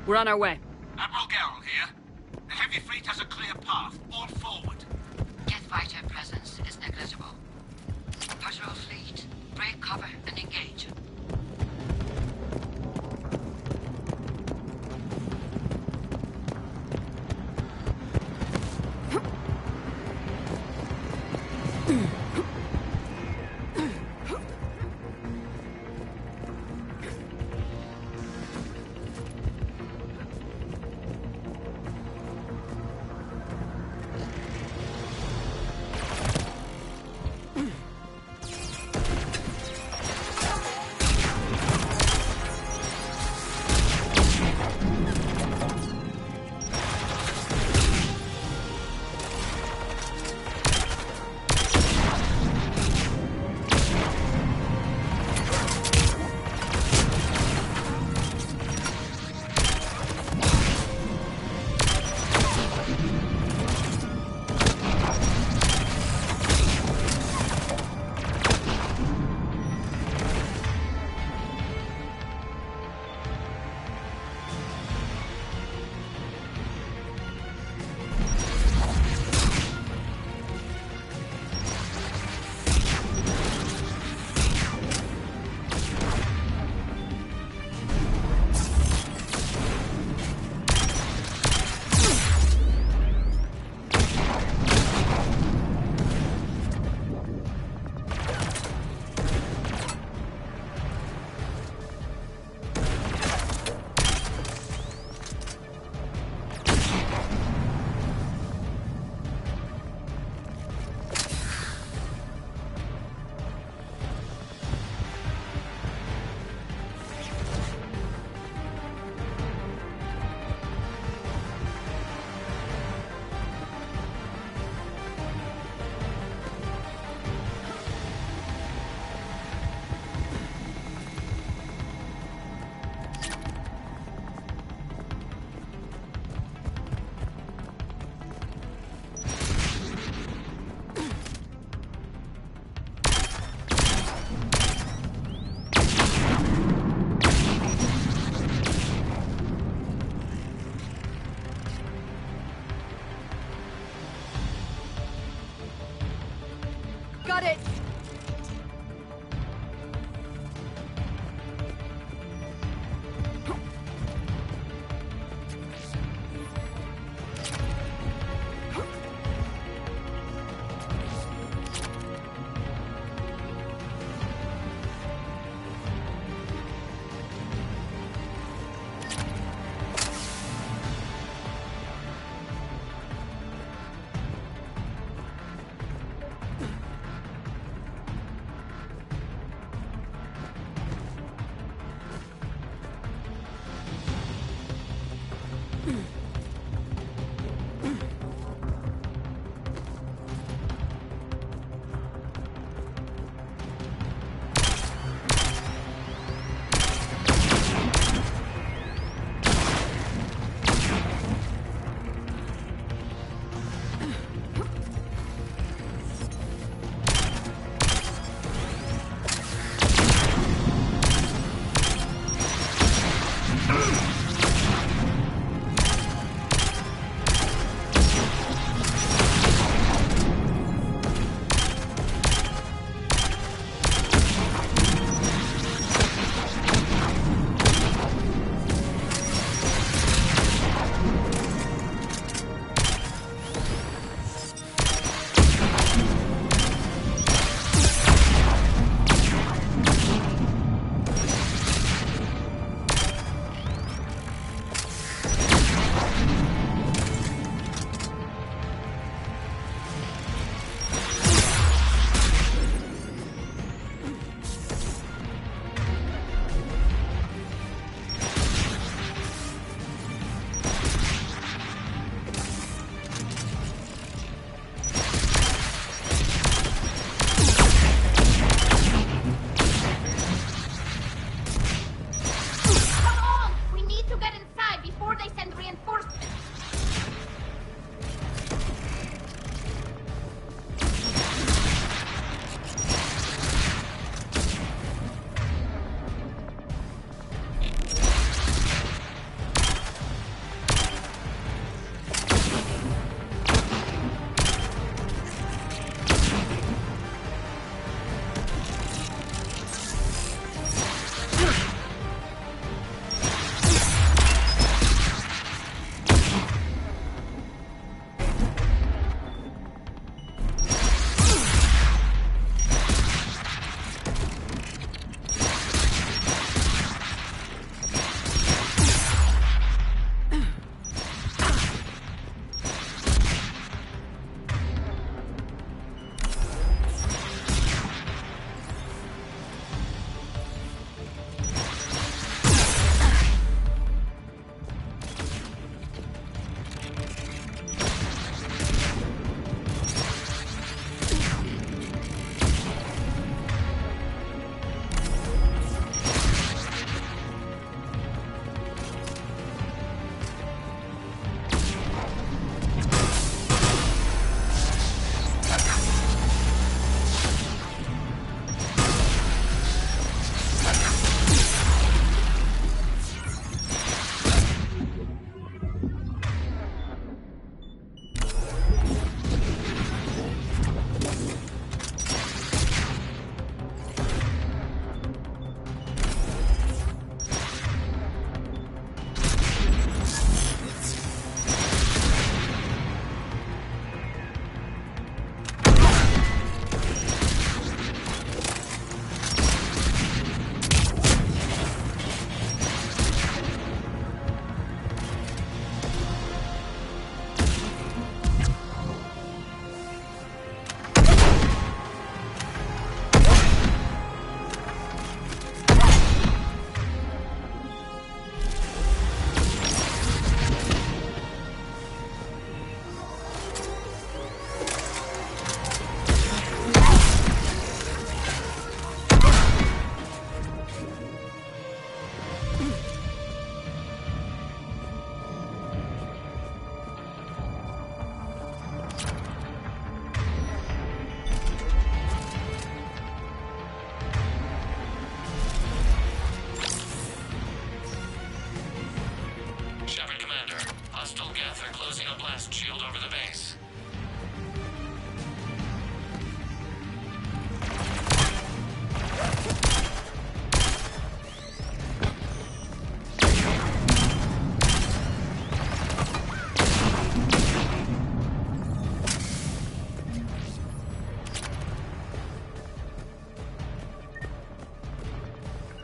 We're on our way. Admiral Garrel here. The heavy fleet has a clear path. All forward. Jet fighter presence is negligible. Patrol fleet, break cover and engage. Got it!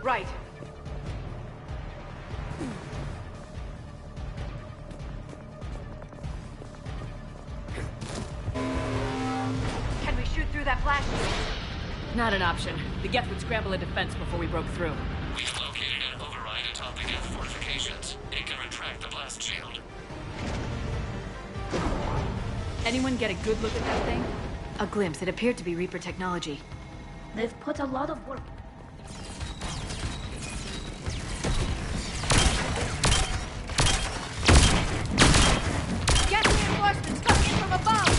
Right. Can we shoot through that flash shield? Not an option. The Geth would scramble a defense before we broke through. We have located an override atop the Geth fortifications. It can retract the blast shield. Anyone get a good look at that thing? A glimpse. It appeared to be Reaper technology. They've put a lot of work. Get reinforcements coming in from above!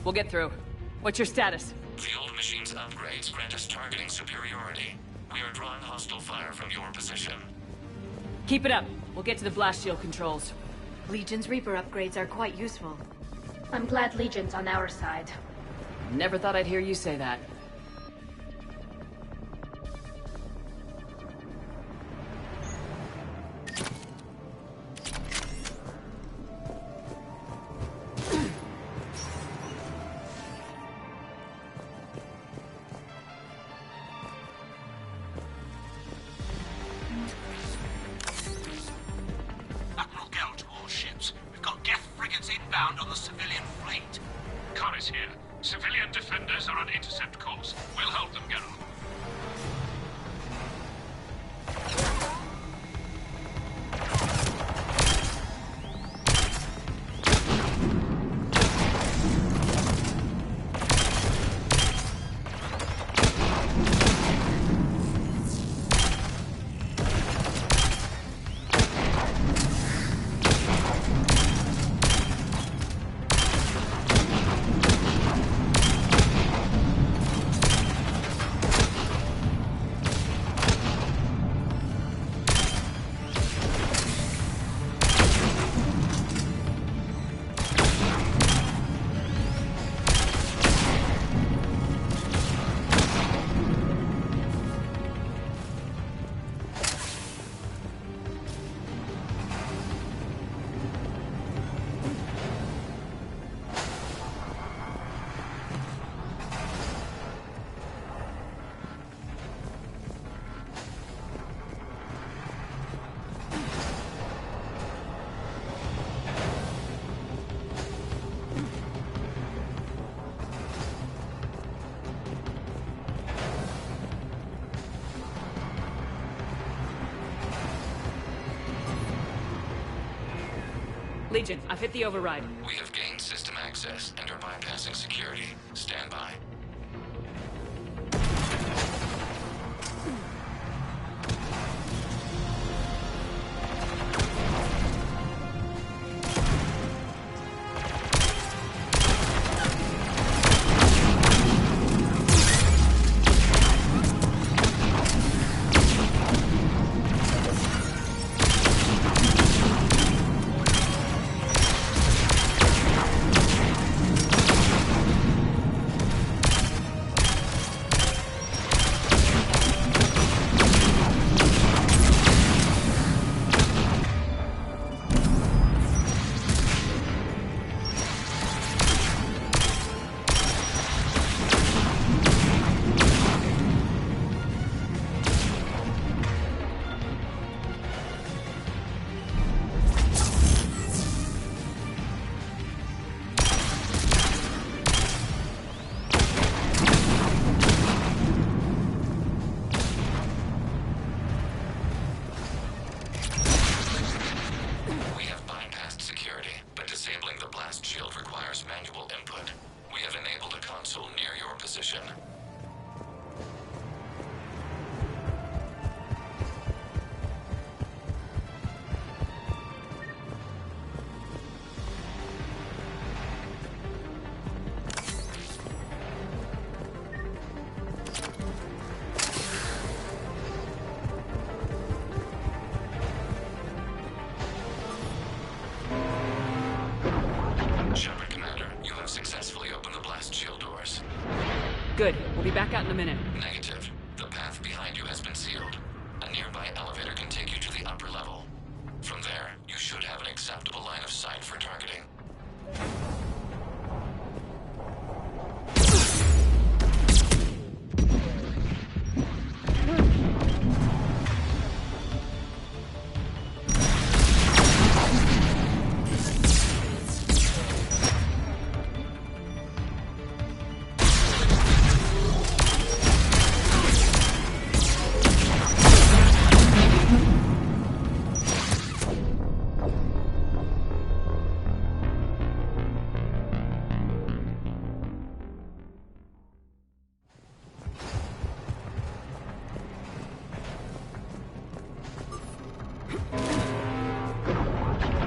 We'll get through. What's your status? The old machine's upgrades grant us targeting superiority. We are drawing hostile fire from your position. Keep it up. We'll get to the blast shield controls. Legion's Reaper upgrades are quite useful. I'm glad Legion's on our side. Never thought I'd hear you say that. inbound on the civilian fleet. Khan is here. Civilian defenders are on intercept course. We'll help them, Geralt. Legion, I've hit the override. We have gained system access and are bypassing security. Stand by. position. Shepard, Commander, you have successfully opened the blast shield doors. Good. We'll be back out in a minute. Negative. The path behind you has been sealed. A nearby elevator can take you to the upper level. From there, you should have an acceptable line of sight for targeting.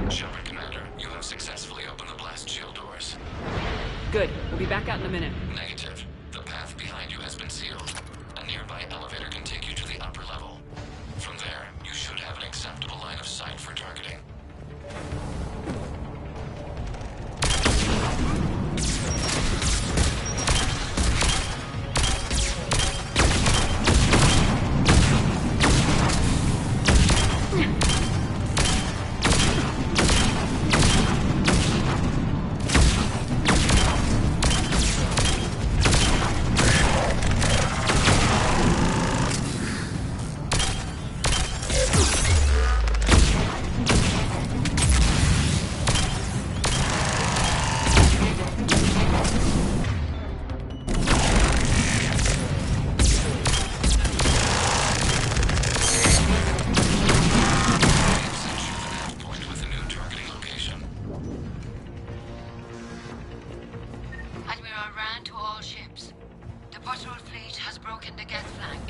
Shepard, Commander, you have successfully opened the blast shield doors. Good. We'll be back out in a minute. Negative. The path behind you has been sealed. A nearby elevator can take you to the upper level. From there, you should have an acceptable line of sight for targeting. Admiral Rand to all ships. The patrol fleet has broken the Geth flank.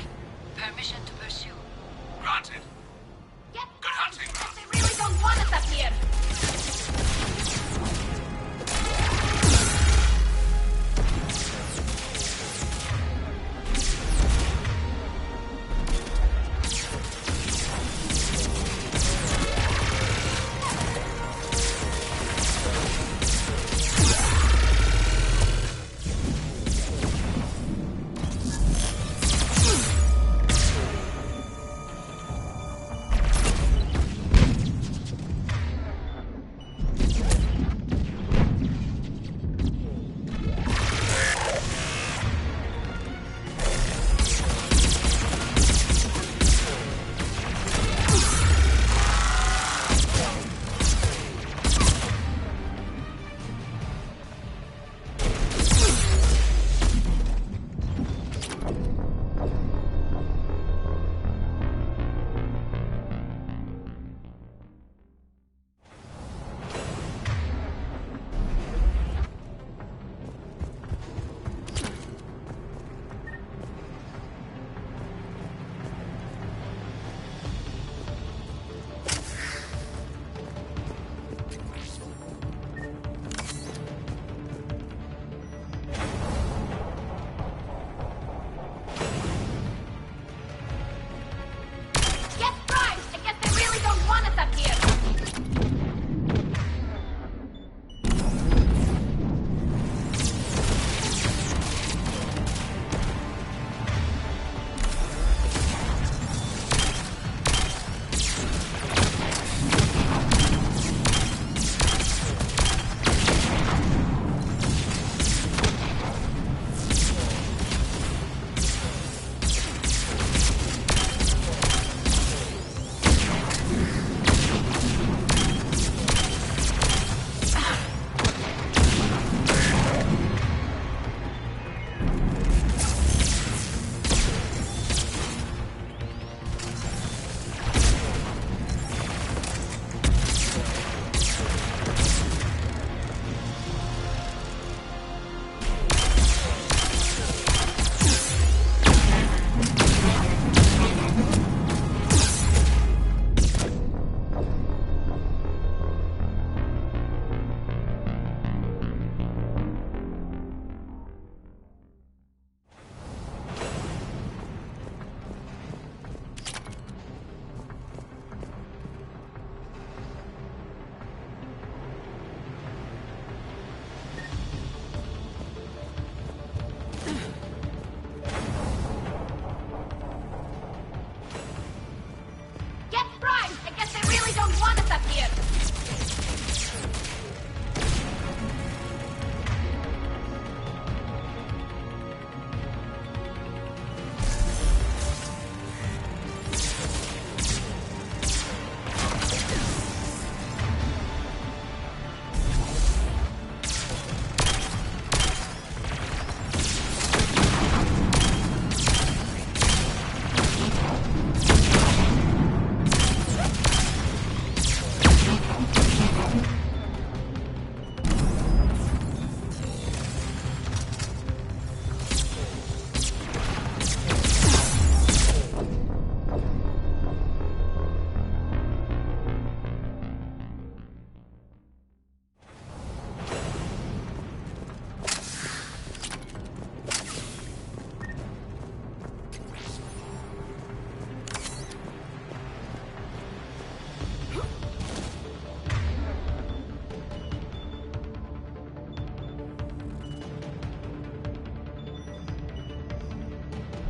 Permission to pursue. Granted. Get Good hunting. They really don't want us up here.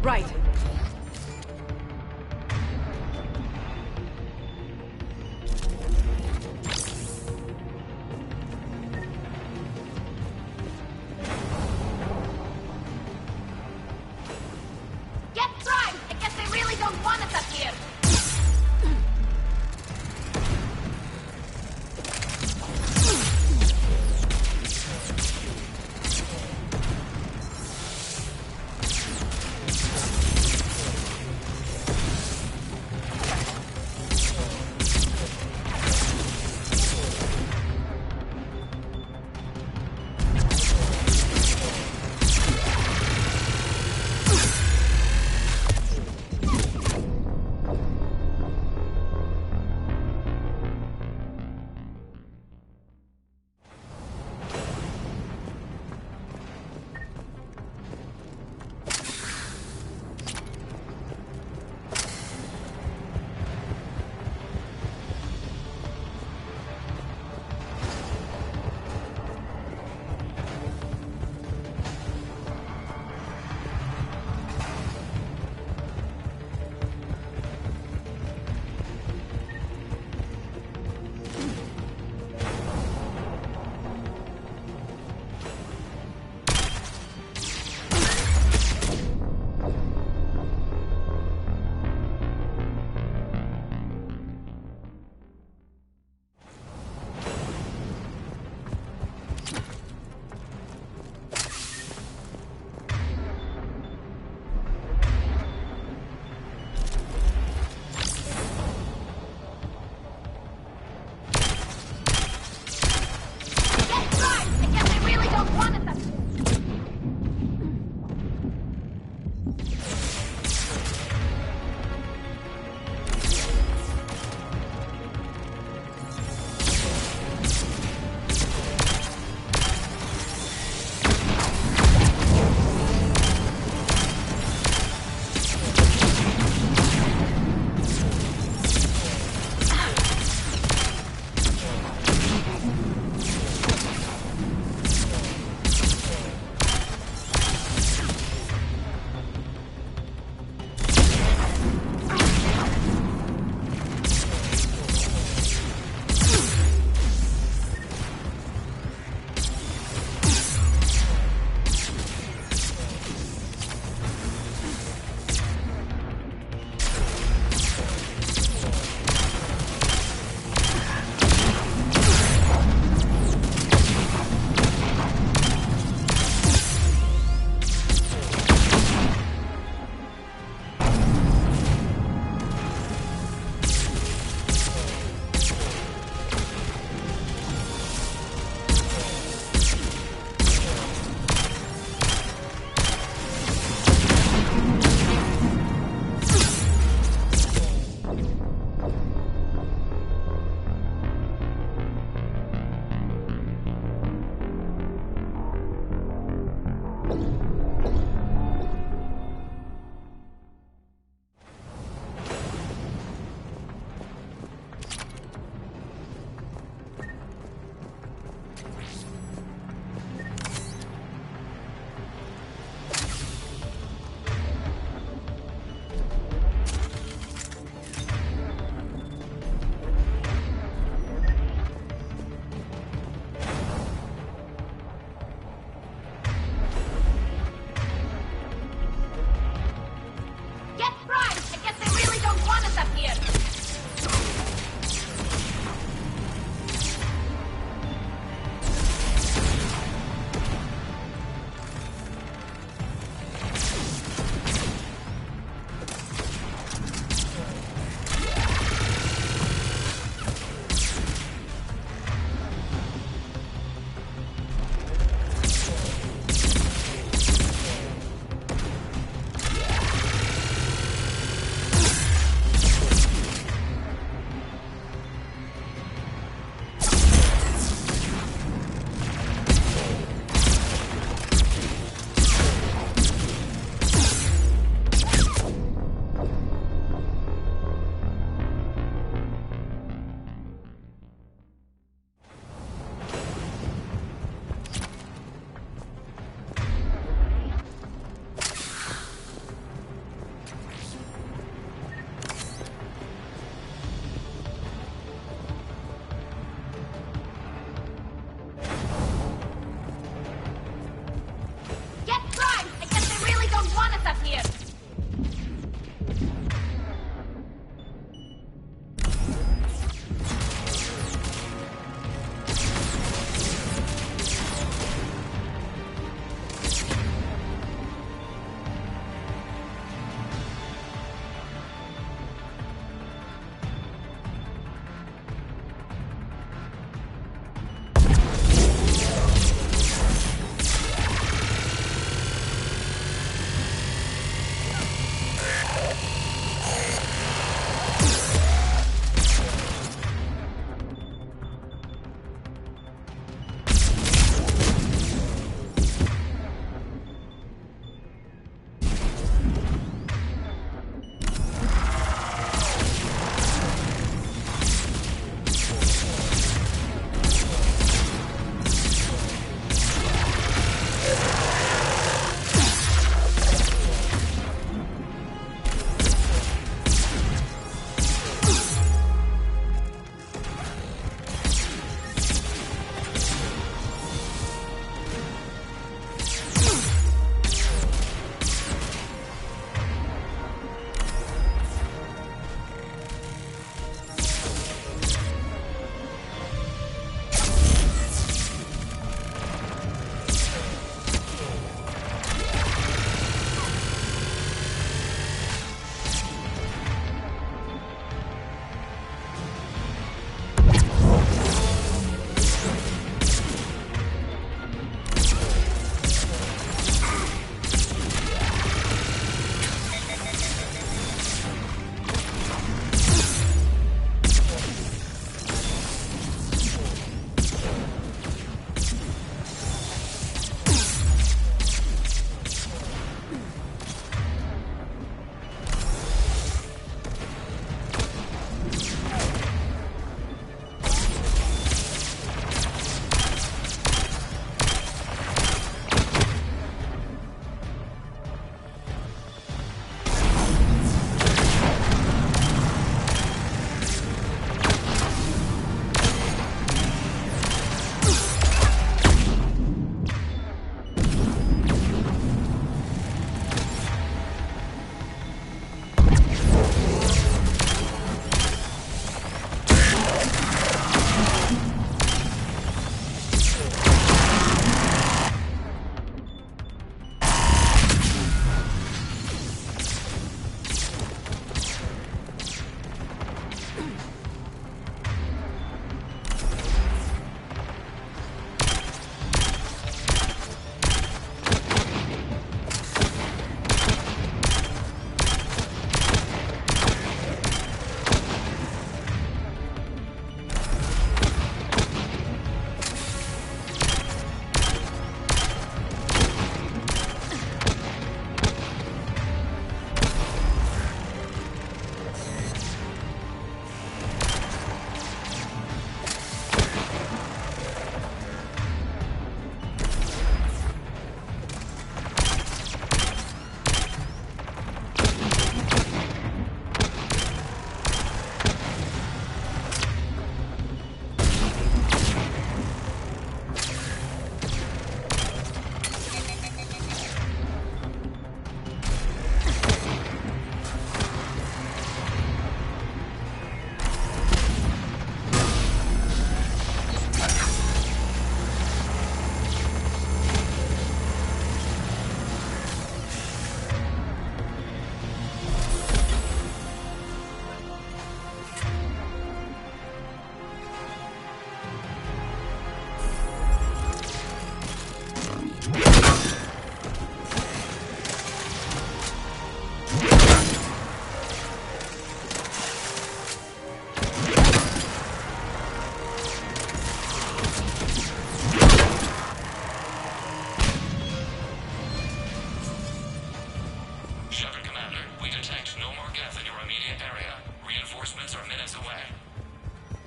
Right. Get primed! I guess they really don't want us up here.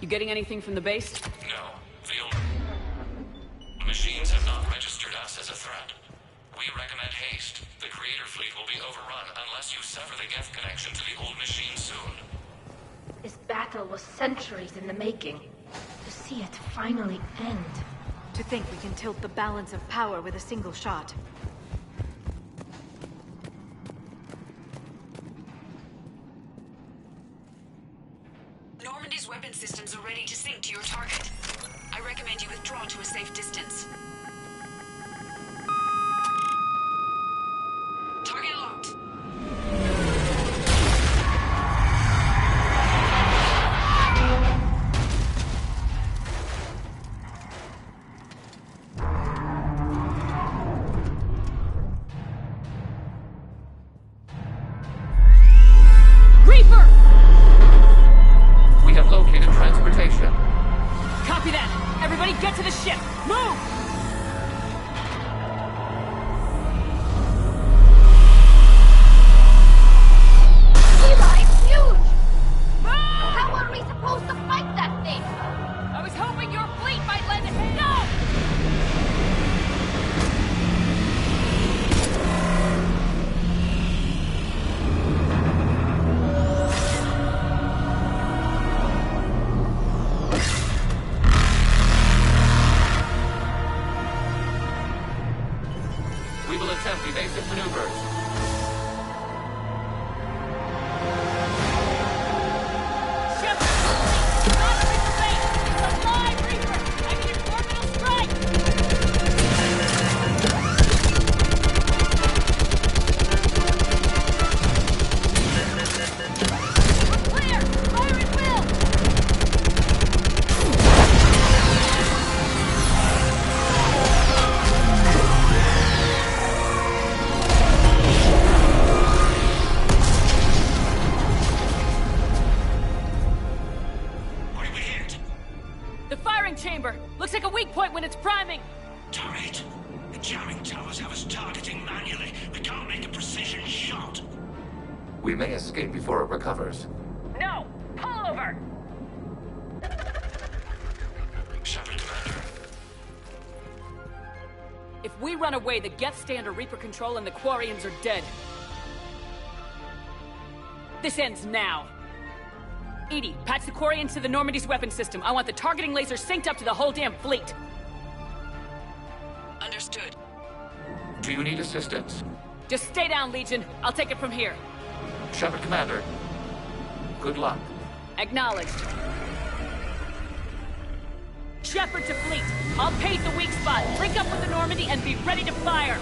You getting anything from the base? No. The machines have not registered us as a threat. We recommend haste. The Creator Fleet will be overrun unless you sever the Geth connection to the old machine soon. This battle was centuries in the making. To see it finally end. To think we can tilt the balance of power with a single shot. Normandy's weapon systems are ready to sync to your target. I recommend you withdraw to a safe distance. Target locked. Reaper! We have located transportation. Copy that! Everybody get to the ship! Move! Eli, it's huge! How are we supposed to fight that thing? I was hoping your fleet might lend a hand. No! We will attempt evasive maneuvers. The firing chamber! Looks like a weak point when it's priming! Turret! The jamming towers have us targeting manually. We can't make a precision shot. We may escape before it recovers. No! Pull over! Shepard, Commander. If we run away, the Geth stay under Reaper control and the Quarians are dead. This ends now. Edie, patch the Quarians to the Normandy's weapon system. I want the targeting laser synced up to the whole damn fleet. Understood. Do you need assistance? Just stay down, Legion. I'll take it from here. Shepard, Commander. Good luck. Acknowledged. Shepard to fleet. I'll pave the weak spot. Link up with the Normandy and be ready to fire.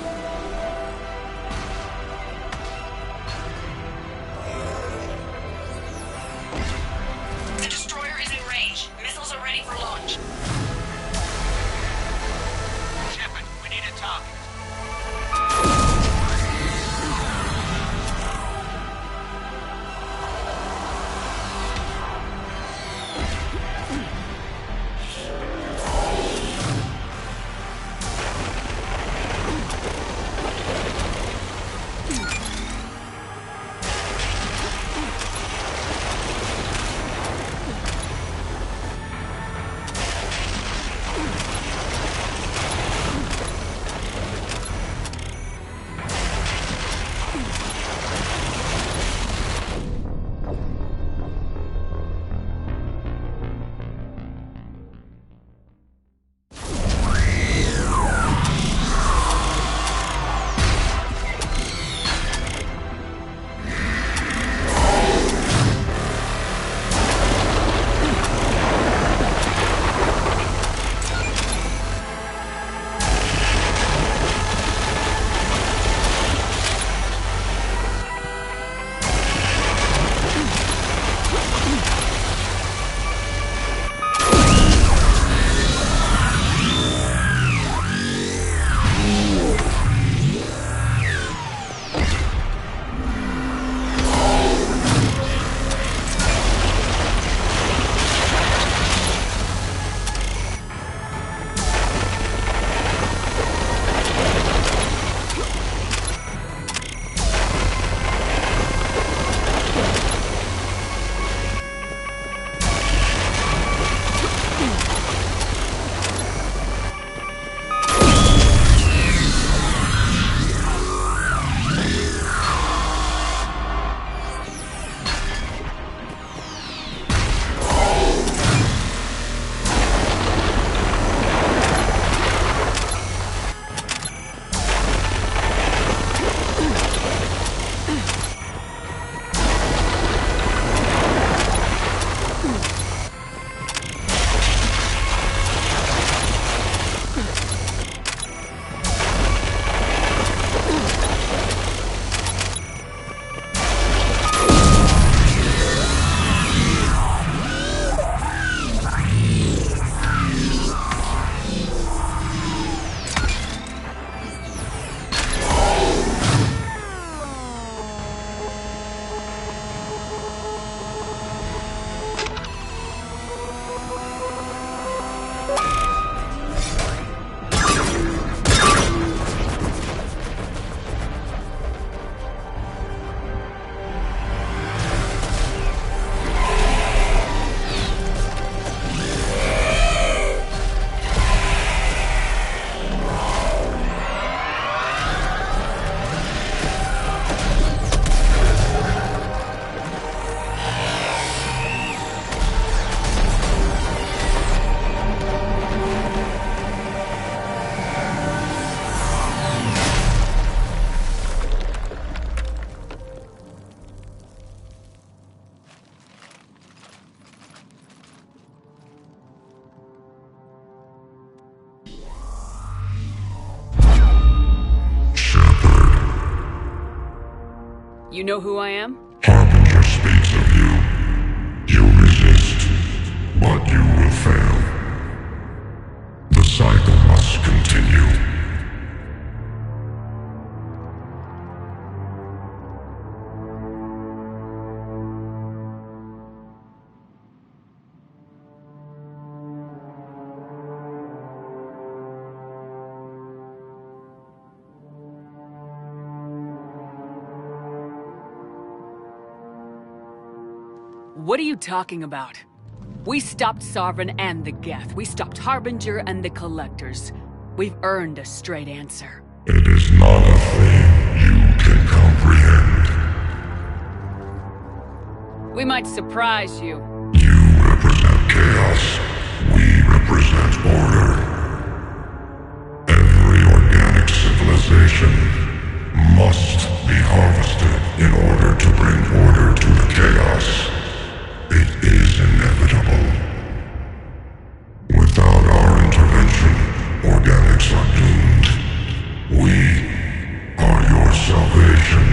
The destroyer is in range. Missiles are ready for launch. Shepard, we need a target. You know who I am? Harbinger speaks of you. You resist, but you will fail. The cycle must continue. What are you talking about? We stopped Sovereign and the Geth. We stopped Harbinger and the Collectors. We've earned a straight answer. It is not a thing you can comprehend. We might surprise you. You represent chaos. We represent order. Every organic civilization must be harvested in order to bring order to the chaos. It is inevitable. Without our intervention, organics are doomed. We are your salvation.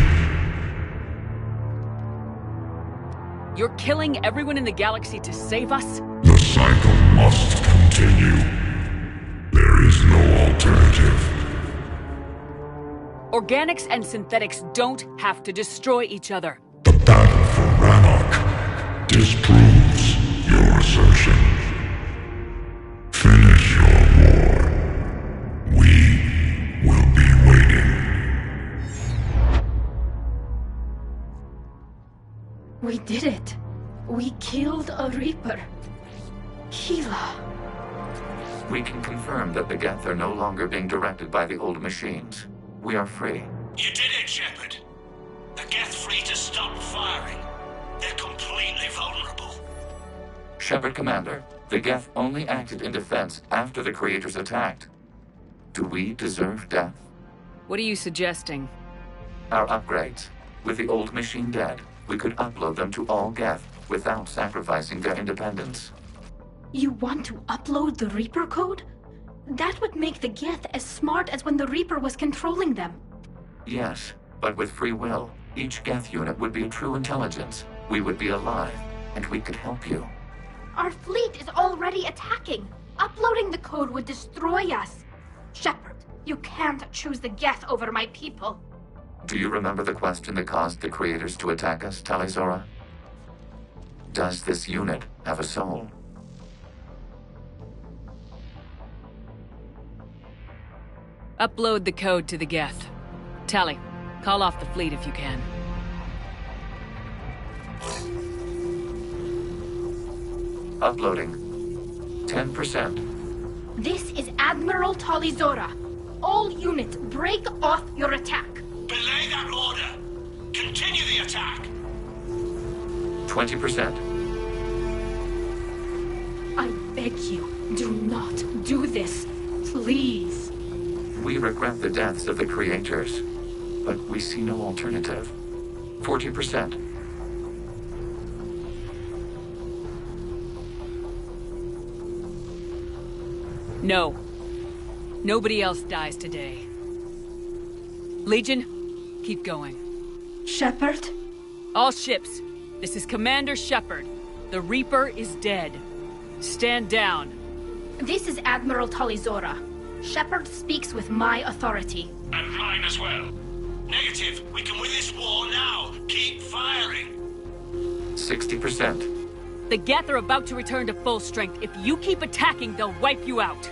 You're killing everyone in the galaxy to save us? The cycle must continue. There is no alternative. Organics and synthetics don't have to destroy each other. The battle for Rannoch disproves your assertion. Finish your war. We will be waiting. We did it. We killed a Reaper. Keela. We can confirm that the Geth are no longer being directed by the old machines. We are free. You did it, Shepard. The Geth fleet has stopped firing. They're completely vulnerable. Shepard Commander, the Geth only acted in defense after the Creators attacked. Do we deserve death? What are you suggesting? Our upgrades. With the old machine dead, we could upload them to all Geth without sacrificing their independence. You want to upload the Reaper code? That would make the Geth as smart as when the Reaper was controlling them. Yes, but with free will, each Geth unit would be a true intelligence. We would be alive, and we could help you. Our fleet is already attacking. Uploading the code would destroy us. Shepard, you can't choose the Geth over my people. Do you remember the question that caused the Creators to attack us, Talizora? Does this unit have a soul? Upload the code to the Geth. Tally, call off the fleet if you can. Uploading. 10%. This is Admiral Talizora. All units, break off your attack. Belay that order. Continue the attack. 20%. I beg you, do not do this. Please. We regret the deaths of the Creators, but we see no alternative. 40%. No. Nobody else dies today. Legion, keep going. Shepard? All ships, this is Commander Shepard. The Reaper is dead. Stand down. This is Admiral Talizora. Shepard speaks with my authority. And mine as well. Negative. We can win this war now. Keep firing. 60%. The Geth are about to return to full strength. If you keep attacking, they'll wipe you out.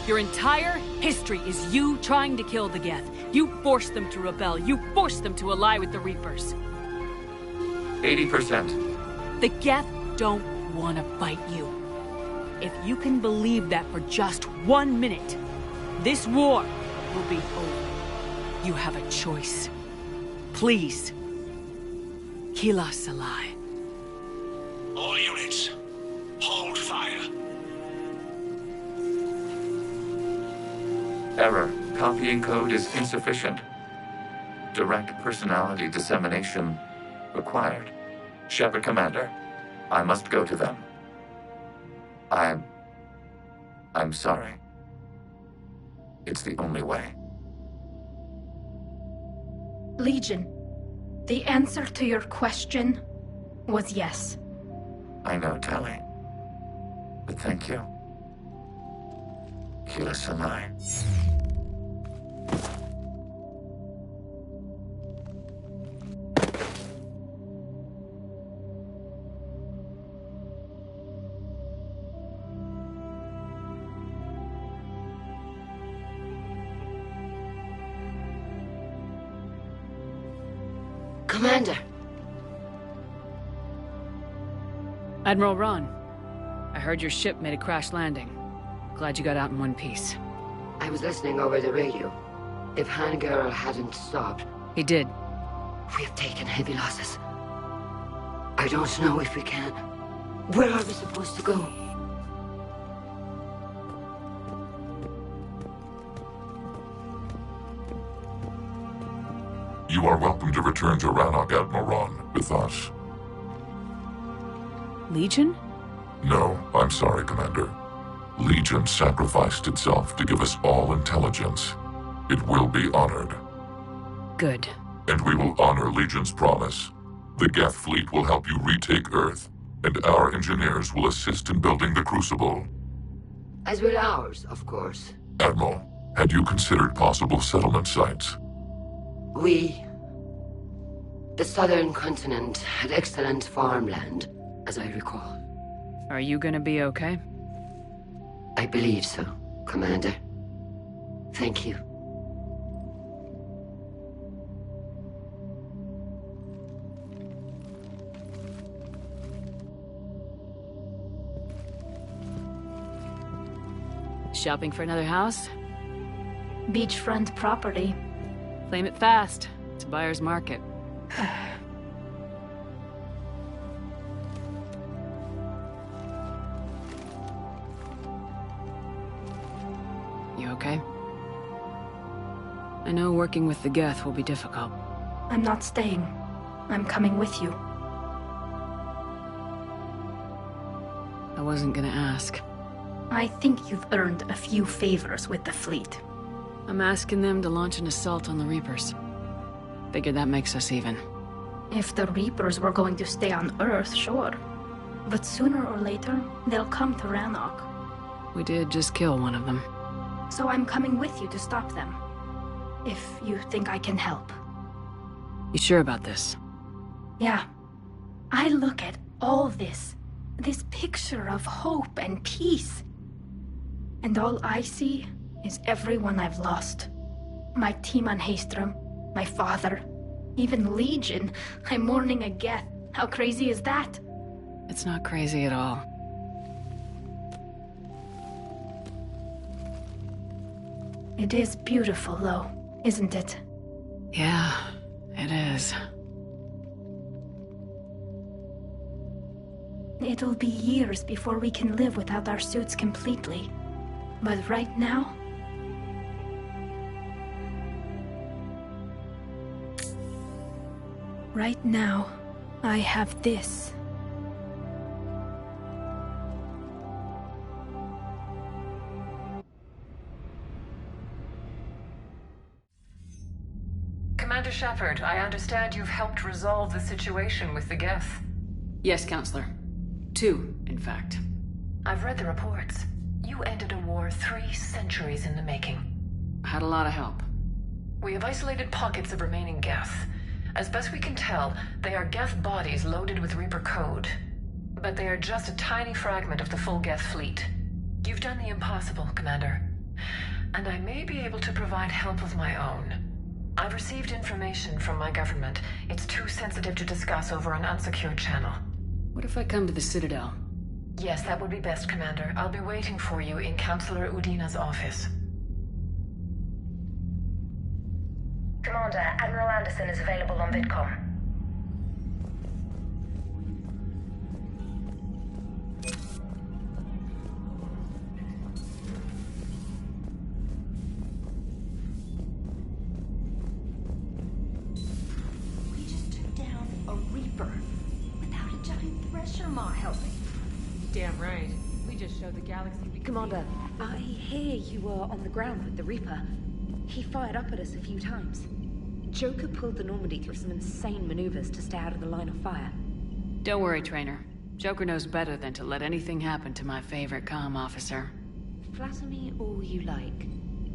Your entire history is you trying to kill the Geth. You forced them to rebel. You forced them to ally with the Reapers. 80%. The Geth don't want to fight you. If you can believe that for just 1 minute, this war will be over. You have a choice. Please. Kila Salai. All units, hold fire. Error. Copying code is insufficient. Direct personality dissemination required. Shepard Commander, I must go to them. I'm sorry. It's the only way. Legion, The answer to your question was yes. I know, Tali. But thank you. Kila Samai. Commander! Admiral Ron, I heard your ship made a crash landing. Glad you got out in one piece. I was listening over the radio. If Hangirl hadn't stopped... He did. We have taken heavy losses. I don't know if we can. Where are we supposed to go? You are welcome to return to Rannoch, Admiral Ron, with us. Legion? No, I'm sorry, Commander. Legion sacrificed itself to give us all intelligence. It will be honored. Good. And we will honor Legion's promise. The Geth fleet will help you retake Earth, and our engineers will assist in building the Crucible. As will ours, of course. Admiral, had you considered possible settlement sites? The southern continent had excellent farmland, as I recall. Are you gonna be okay? I believe so, Commander. Thank you. Shopping for another house? Beachfront property. Claim it fast. It's a buyer's market. You okay? I know working with the Geth will be difficult. I'm not staying. I'm coming with you. I wasn't gonna ask. I think you've earned a few favors with the fleet. I'm asking them to launch an assault on the Reapers. Figure that makes us even. If the Reapers were going to stay on Earth, sure. But sooner or later, they'll come to Rannoch. We did just kill one of them. So I'm coming with you to stop them. If you think I can help. You sure about this? Yeah. I look at all this picture of hope and peace. And all I see is everyone I've lost. My team on Haestrom, my father, even Legion. I'm mourning a Geth. How crazy is that? It's not crazy at all. It is beautiful, though, isn't it? Yeah, it is. It'll be years before we can live without our suits completely. But right now... Right now, I have this. Commander Shepard, I understand you've helped resolve the situation with the Geth. Yes, Counselor. 2, in fact. I've read the reports. You ended a war 3 centuries in the making. I had a lot of help. We have isolated pockets of remaining Geth. As best we can tell, they are Geth bodies loaded with Reaper code. But they are just a tiny fragment of the full Geth fleet. You've done the impossible, Commander. And I may be able to provide help of my own. I've received information from my government. It's too sensitive to discuss over an unsecured channel. What if I come to the Citadel? Yes, that would be best, Commander. I'll be waiting for you in Counselor Udina's office. Commander, Admiral Anderson is available on VidCom. We just took down a Reaper without a giant pressure maw helping. Damn right. We just showed the galaxy we Commander, I hear you were on the ground with the Reaper. He fired up at us a few times. Joker pulled the Normandy through some insane maneuvers to stay out of the line of fire. Don't worry, Trainer. Joker knows better than to let anything happen to my favorite comm officer. Flatter me all you like.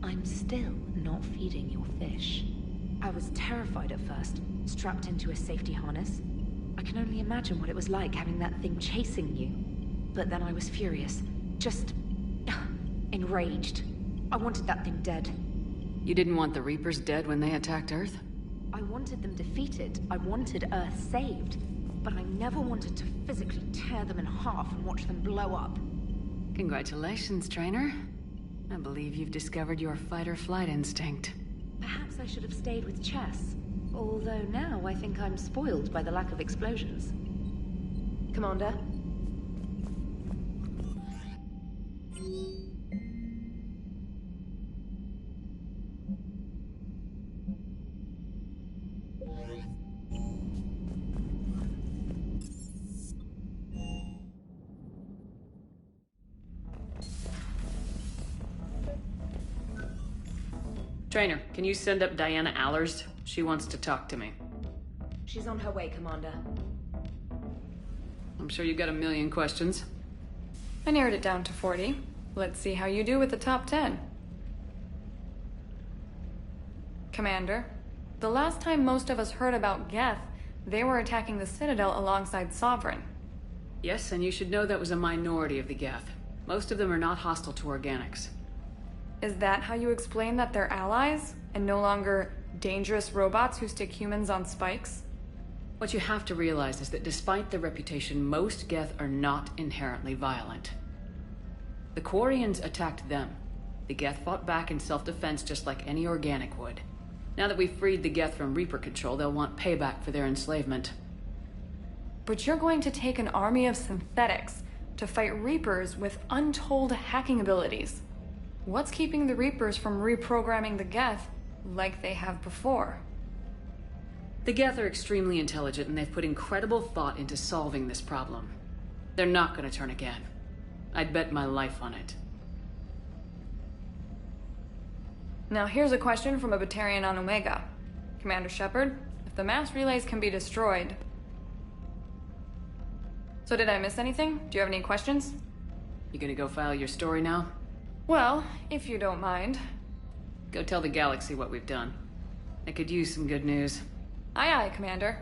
I'm still not feeding your fish. I was terrified at first, strapped into a safety harness. I can only imagine what it was like having that thing chasing you. But then I was furious. Just... enraged. I wanted that thing dead. You didn't want the Reapers dead when they attacked Earth? I wanted them defeated. I wanted Earth saved. But I never wanted to physically tear them in half and watch them blow up. Congratulations, Trainer. I believe you've discovered your fight-or-flight instinct. Perhaps I should have stayed with chess. Although now I think I'm spoiled by the lack of explosions. Commander? Trainer, can you send up Diana Allers? She wants to talk to me. She's on her way, Commander. I'm sure you've got a million questions. I narrowed it down to 40. Let's see how you do with the top 10. Commander, the last time most of us heard about Geth, they were attacking the Citadel alongside Sovereign. Yes, and you should know that was a minority of the Geth. Most of them are not hostile to organics. Is that how you explain that they're allies, and no longer dangerous robots who stick humans on spikes? What you have to realize is that despite their reputation, most Geth are not inherently violent. The Quarians attacked them. The Geth fought back in self-defense just like any organic would. Now that we've freed the Geth from Reaper control, they'll want payback for their enslavement. But you're going to take an army of synthetics to fight Reapers with untold hacking abilities. What's keeping the Reapers from reprogramming the Geth like they have before? The Geth are extremely intelligent, and they've put incredible thought into solving this problem. They're not going to turn again. I'd bet my life on it. Now here's a question from a Batarian on Omega. Commander Shepard, if the mass relays can be destroyed... So did I miss anything? Do you have any questions? You gonna go file your story now? Well, if you don't mind. Go tell the galaxy what we've done. I could use some good news. Aye aye, Commander.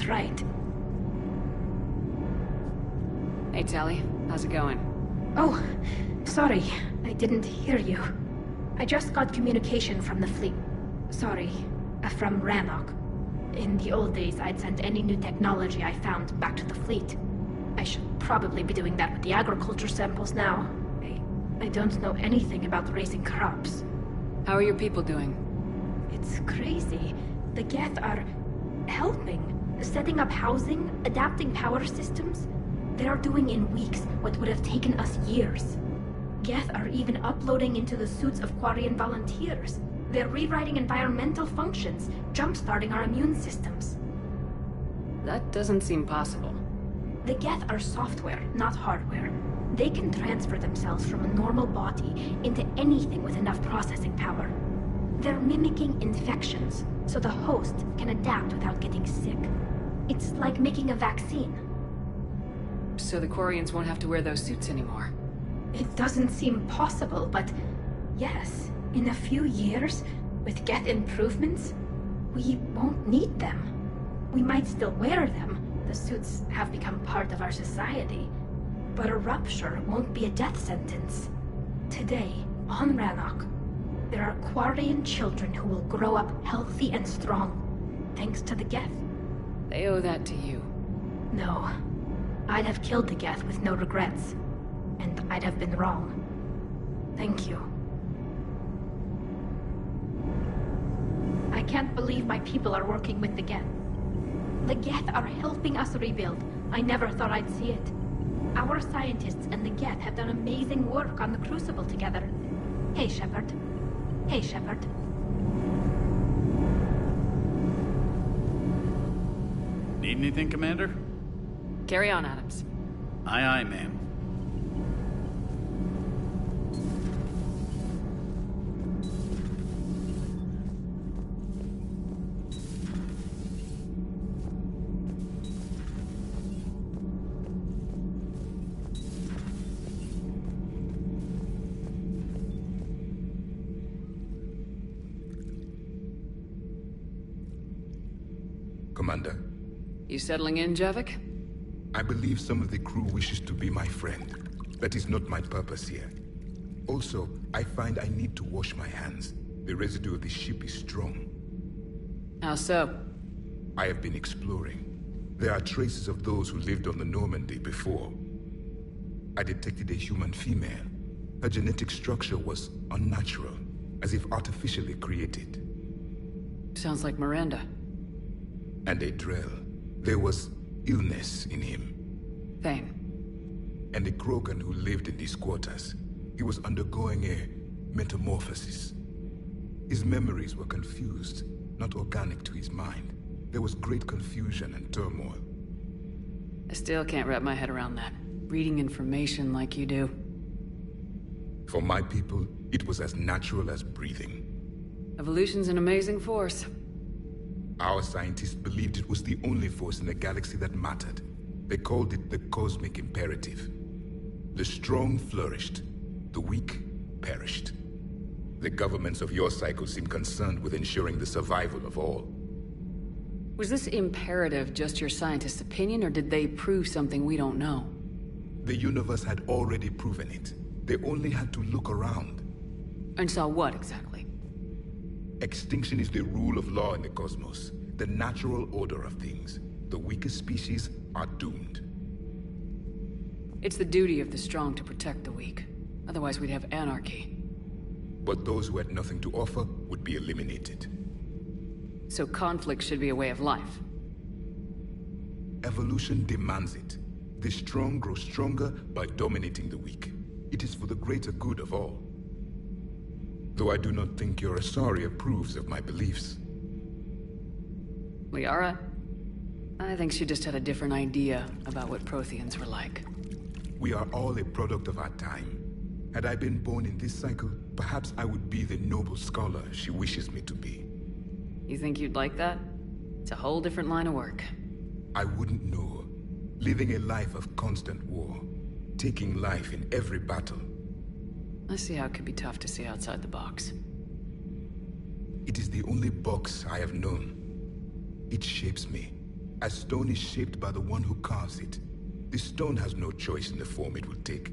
Right. Hey, Tally. How's it going? Oh, sorry. I didn't hear you. I just got communication from the fleet. Sorry, from Rannoch. In the old days, I'd send any new technology I found back to the fleet. I should probably be doing that with the agriculture samples now. I don't know anything about raising crops. How are your people doing? It's crazy. The Geth are helping. Setting up housing, adapting power systems. They are doing in weeks what would have taken us years. Geth are even uploading into the suits of Quarian volunteers. They're rewriting environmental functions, jump-starting our immune systems. That doesn't seem possible. The Geth are software, not hardware. They can transfer themselves from a normal body into anything with enough processing power. They're mimicking infections, so the host can adapt without getting sick. It's like making a vaccine. So the Quarians won't have to wear those suits anymore? It doesn't seem possible, but yes, in a few years, with Geth improvements, we won't need them. We might still wear them. The suits have become part of our society. But a rupture won't be a death sentence. Today, on Rannoch, there are Quarian children who will grow up healthy and strong, thanks to the Geth. They owe that to you. No. I'd have killed the Geth with no regrets. And I'd have been wrong. Thank you. I can't believe my people are working with the Geth. The Geth are helping us rebuild. I never thought I'd see it. Our scientists and the Geth have done amazing work on the Crucible together. Hey, Shepard. Hey, Shepard. Need anything, Commander? Carry on, Adams. Aye, aye, ma'am. Commander. You settling in, Javik? I believe some of the crew wishes to be my friend. That is not my purpose here. Also, I find I need to wash my hands. The residue of the ship is strong. How so? I have been exploring. There are traces of those who lived on the Normandy before. I detected a human female. Her genetic structure was unnatural, as if artificially created. Sounds like Miranda. And a Drell. There was illness in him. Thane. And a Krogan who lived in these quarters. He was undergoing a metamorphosis. His memories were confused, not organic to his mind. There was great confusion and turmoil. I still can't wrap my head around that. Reading information like you do. For my people, it was as natural as breathing. Evolution's an amazing force. Our scientists believed it was the only force in the galaxy that mattered. They called it the cosmic imperative. The strong flourished, the weak perished. The governments of your cycle seem concerned with ensuring the survival of all. Was this imperative just your scientist's opinion, or did they prove something we don't know? The universe had already proven it. They only had to look around. And saw what, exactly? Extinction is the rule of law in the cosmos, the natural order of things. The weakest species are doomed. It's the duty of the strong to protect the weak. Otherwise we'd have anarchy. But those who had nothing to offer would be eliminated. So conflict should be a way of life. Evolution demands it. The strong grow stronger by dominating the weak. It is for the greater good of all. Though I do not think your Asari approves of my beliefs. Liara? I think she just had a different idea about what Protheans were like. We are all a product of our time. Had I been born in this cycle, perhaps I would be the noble scholar she wishes me to be. You think you'd like that? It's a whole different line of work. I wouldn't know. Living a life of constant war. Taking life in every battle. I see how it could be tough to see outside the box. It is the only box I have known. It shapes me, as stone is shaped by the one who carves it. The stone has no choice in the form it will take.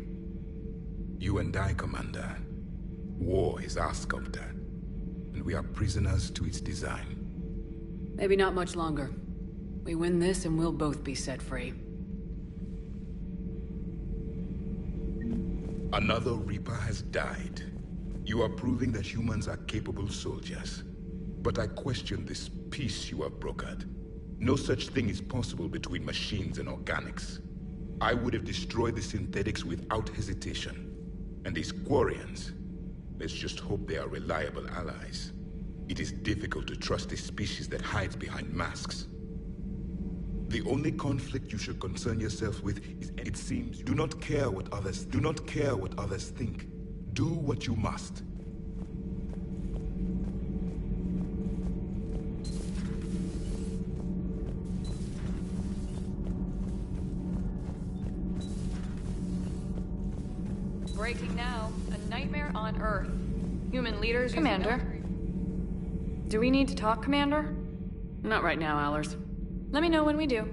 You and I, Commander. War is our sculptor, and we are prisoners to its design. Maybe not much longer. We win this and we'll both be set free. Another Reaper has died. You are proving that humans are capable soldiers. But I question this peace you have brokered. No such thing is possible between machines and organics. I would have destroyed the synthetics without hesitation. And these Quarians, let's just hope they are reliable allies. It is difficult to trust a species that hides behind masks. The only conflict you should concern yourself with is, it seems, do not care what others think. Do what you must. Breaking now. A nightmare on Earth. Human leaders... Commander? Do we need to talk, Commander? Not right now, Allers. Let me know when we do.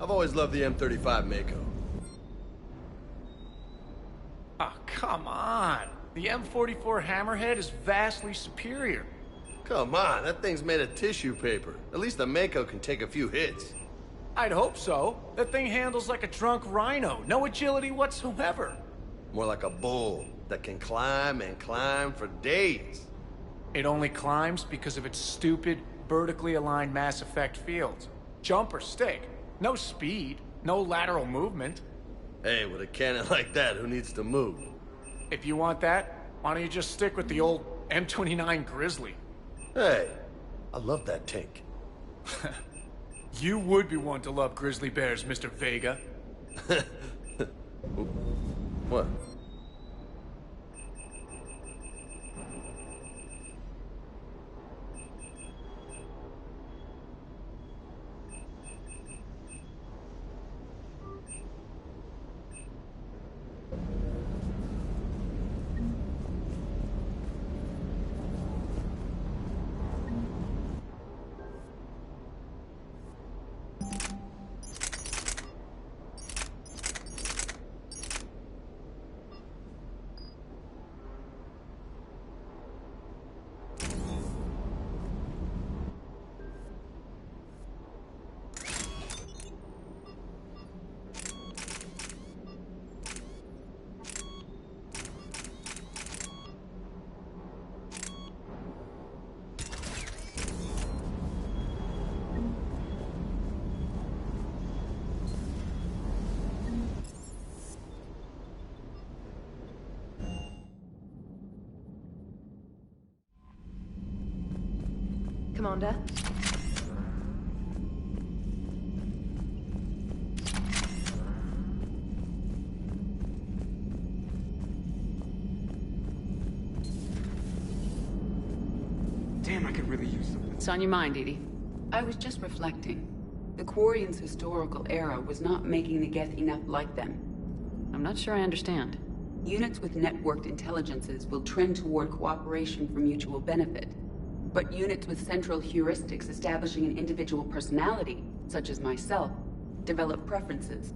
I've always loved the M35 Mako. Oh, come on. The M44 Hammerhead is vastly superior. Come on, that thing's made of tissue paper. At least the Mako can take a few hits. I'd hope so. That thing handles like a drunk rhino. No agility whatsoever. More like a bull that can climb and climb for days. It only climbs because of its stupid, vertically aligned Mass Effect fields. Jump or stick. No speed. No lateral movement. Hey, with a cannon like that, who needs to move? If you want that, why don't you just stick with the old M29 Grizzly? Hey, I love that tank. You would be one to love grizzly bears, Mr. Vega. What? Commander? Damn, I could really use some. What's on your mind, Edie? I was just reflecting. The Quarians' historical era was not making the Geth enough like them. I'm not sure I understand. Units with networked intelligences will trend toward cooperation for mutual benefit. But units with central heuristics establishing an individual personality, such as myself, develop preferences.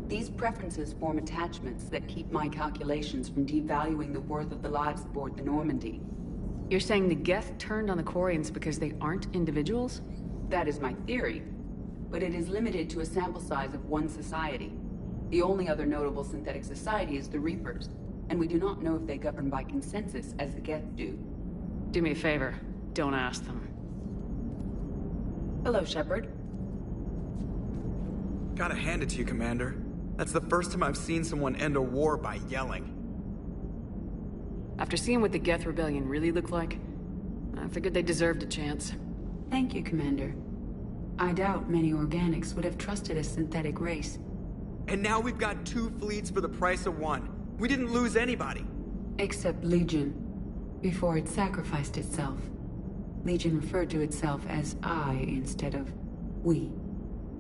These preferences form attachments that keep my calculations from devaluing the worth of the lives aboard the Normandy. You're saying the Geth turned on the Quarians because they aren't individuals? That is my theory, but it is limited to a sample size of one society. The only other notable synthetic society is the Reapers, and we do not know if they govern by consensus as the Geth do. Do me a favor. Don't ask them. Hello, Shepard. Gotta hand it to you, Commander. That's the first time I've seen someone end a war by yelling. After seeing what the Geth Rebellion really looked like, I figured they deserved a chance. Thank you, Commander. I doubt many organics would have trusted a synthetic race. And now we've got 2 fleets for the price of 1. We didn't lose anybody. Except Legion, before it sacrificed itself. Legion referred to itself as I instead of we.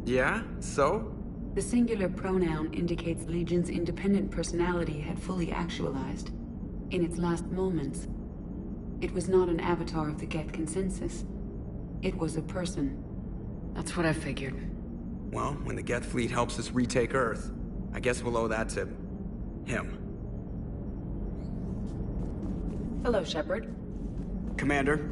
Yeah? So? The singular pronoun indicates Legion's independent personality had fully actualized. In its last moments, it was not an avatar of the Geth consensus. It was a person. That's what I figured. Well, when the Geth fleet helps us retake Earth, I guess we'll owe that to him. Hello, Shepard. Commander?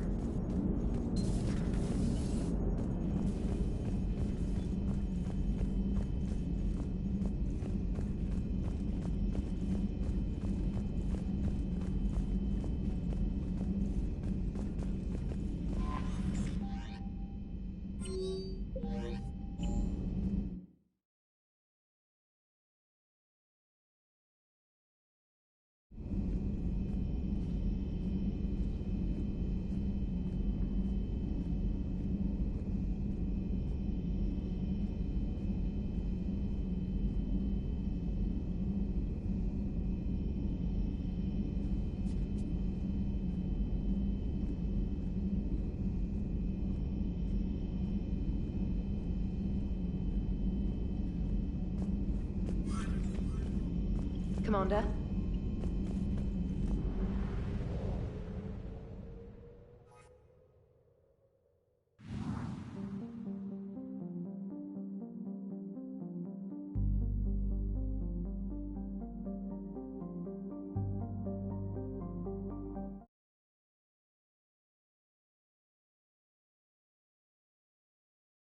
Commander.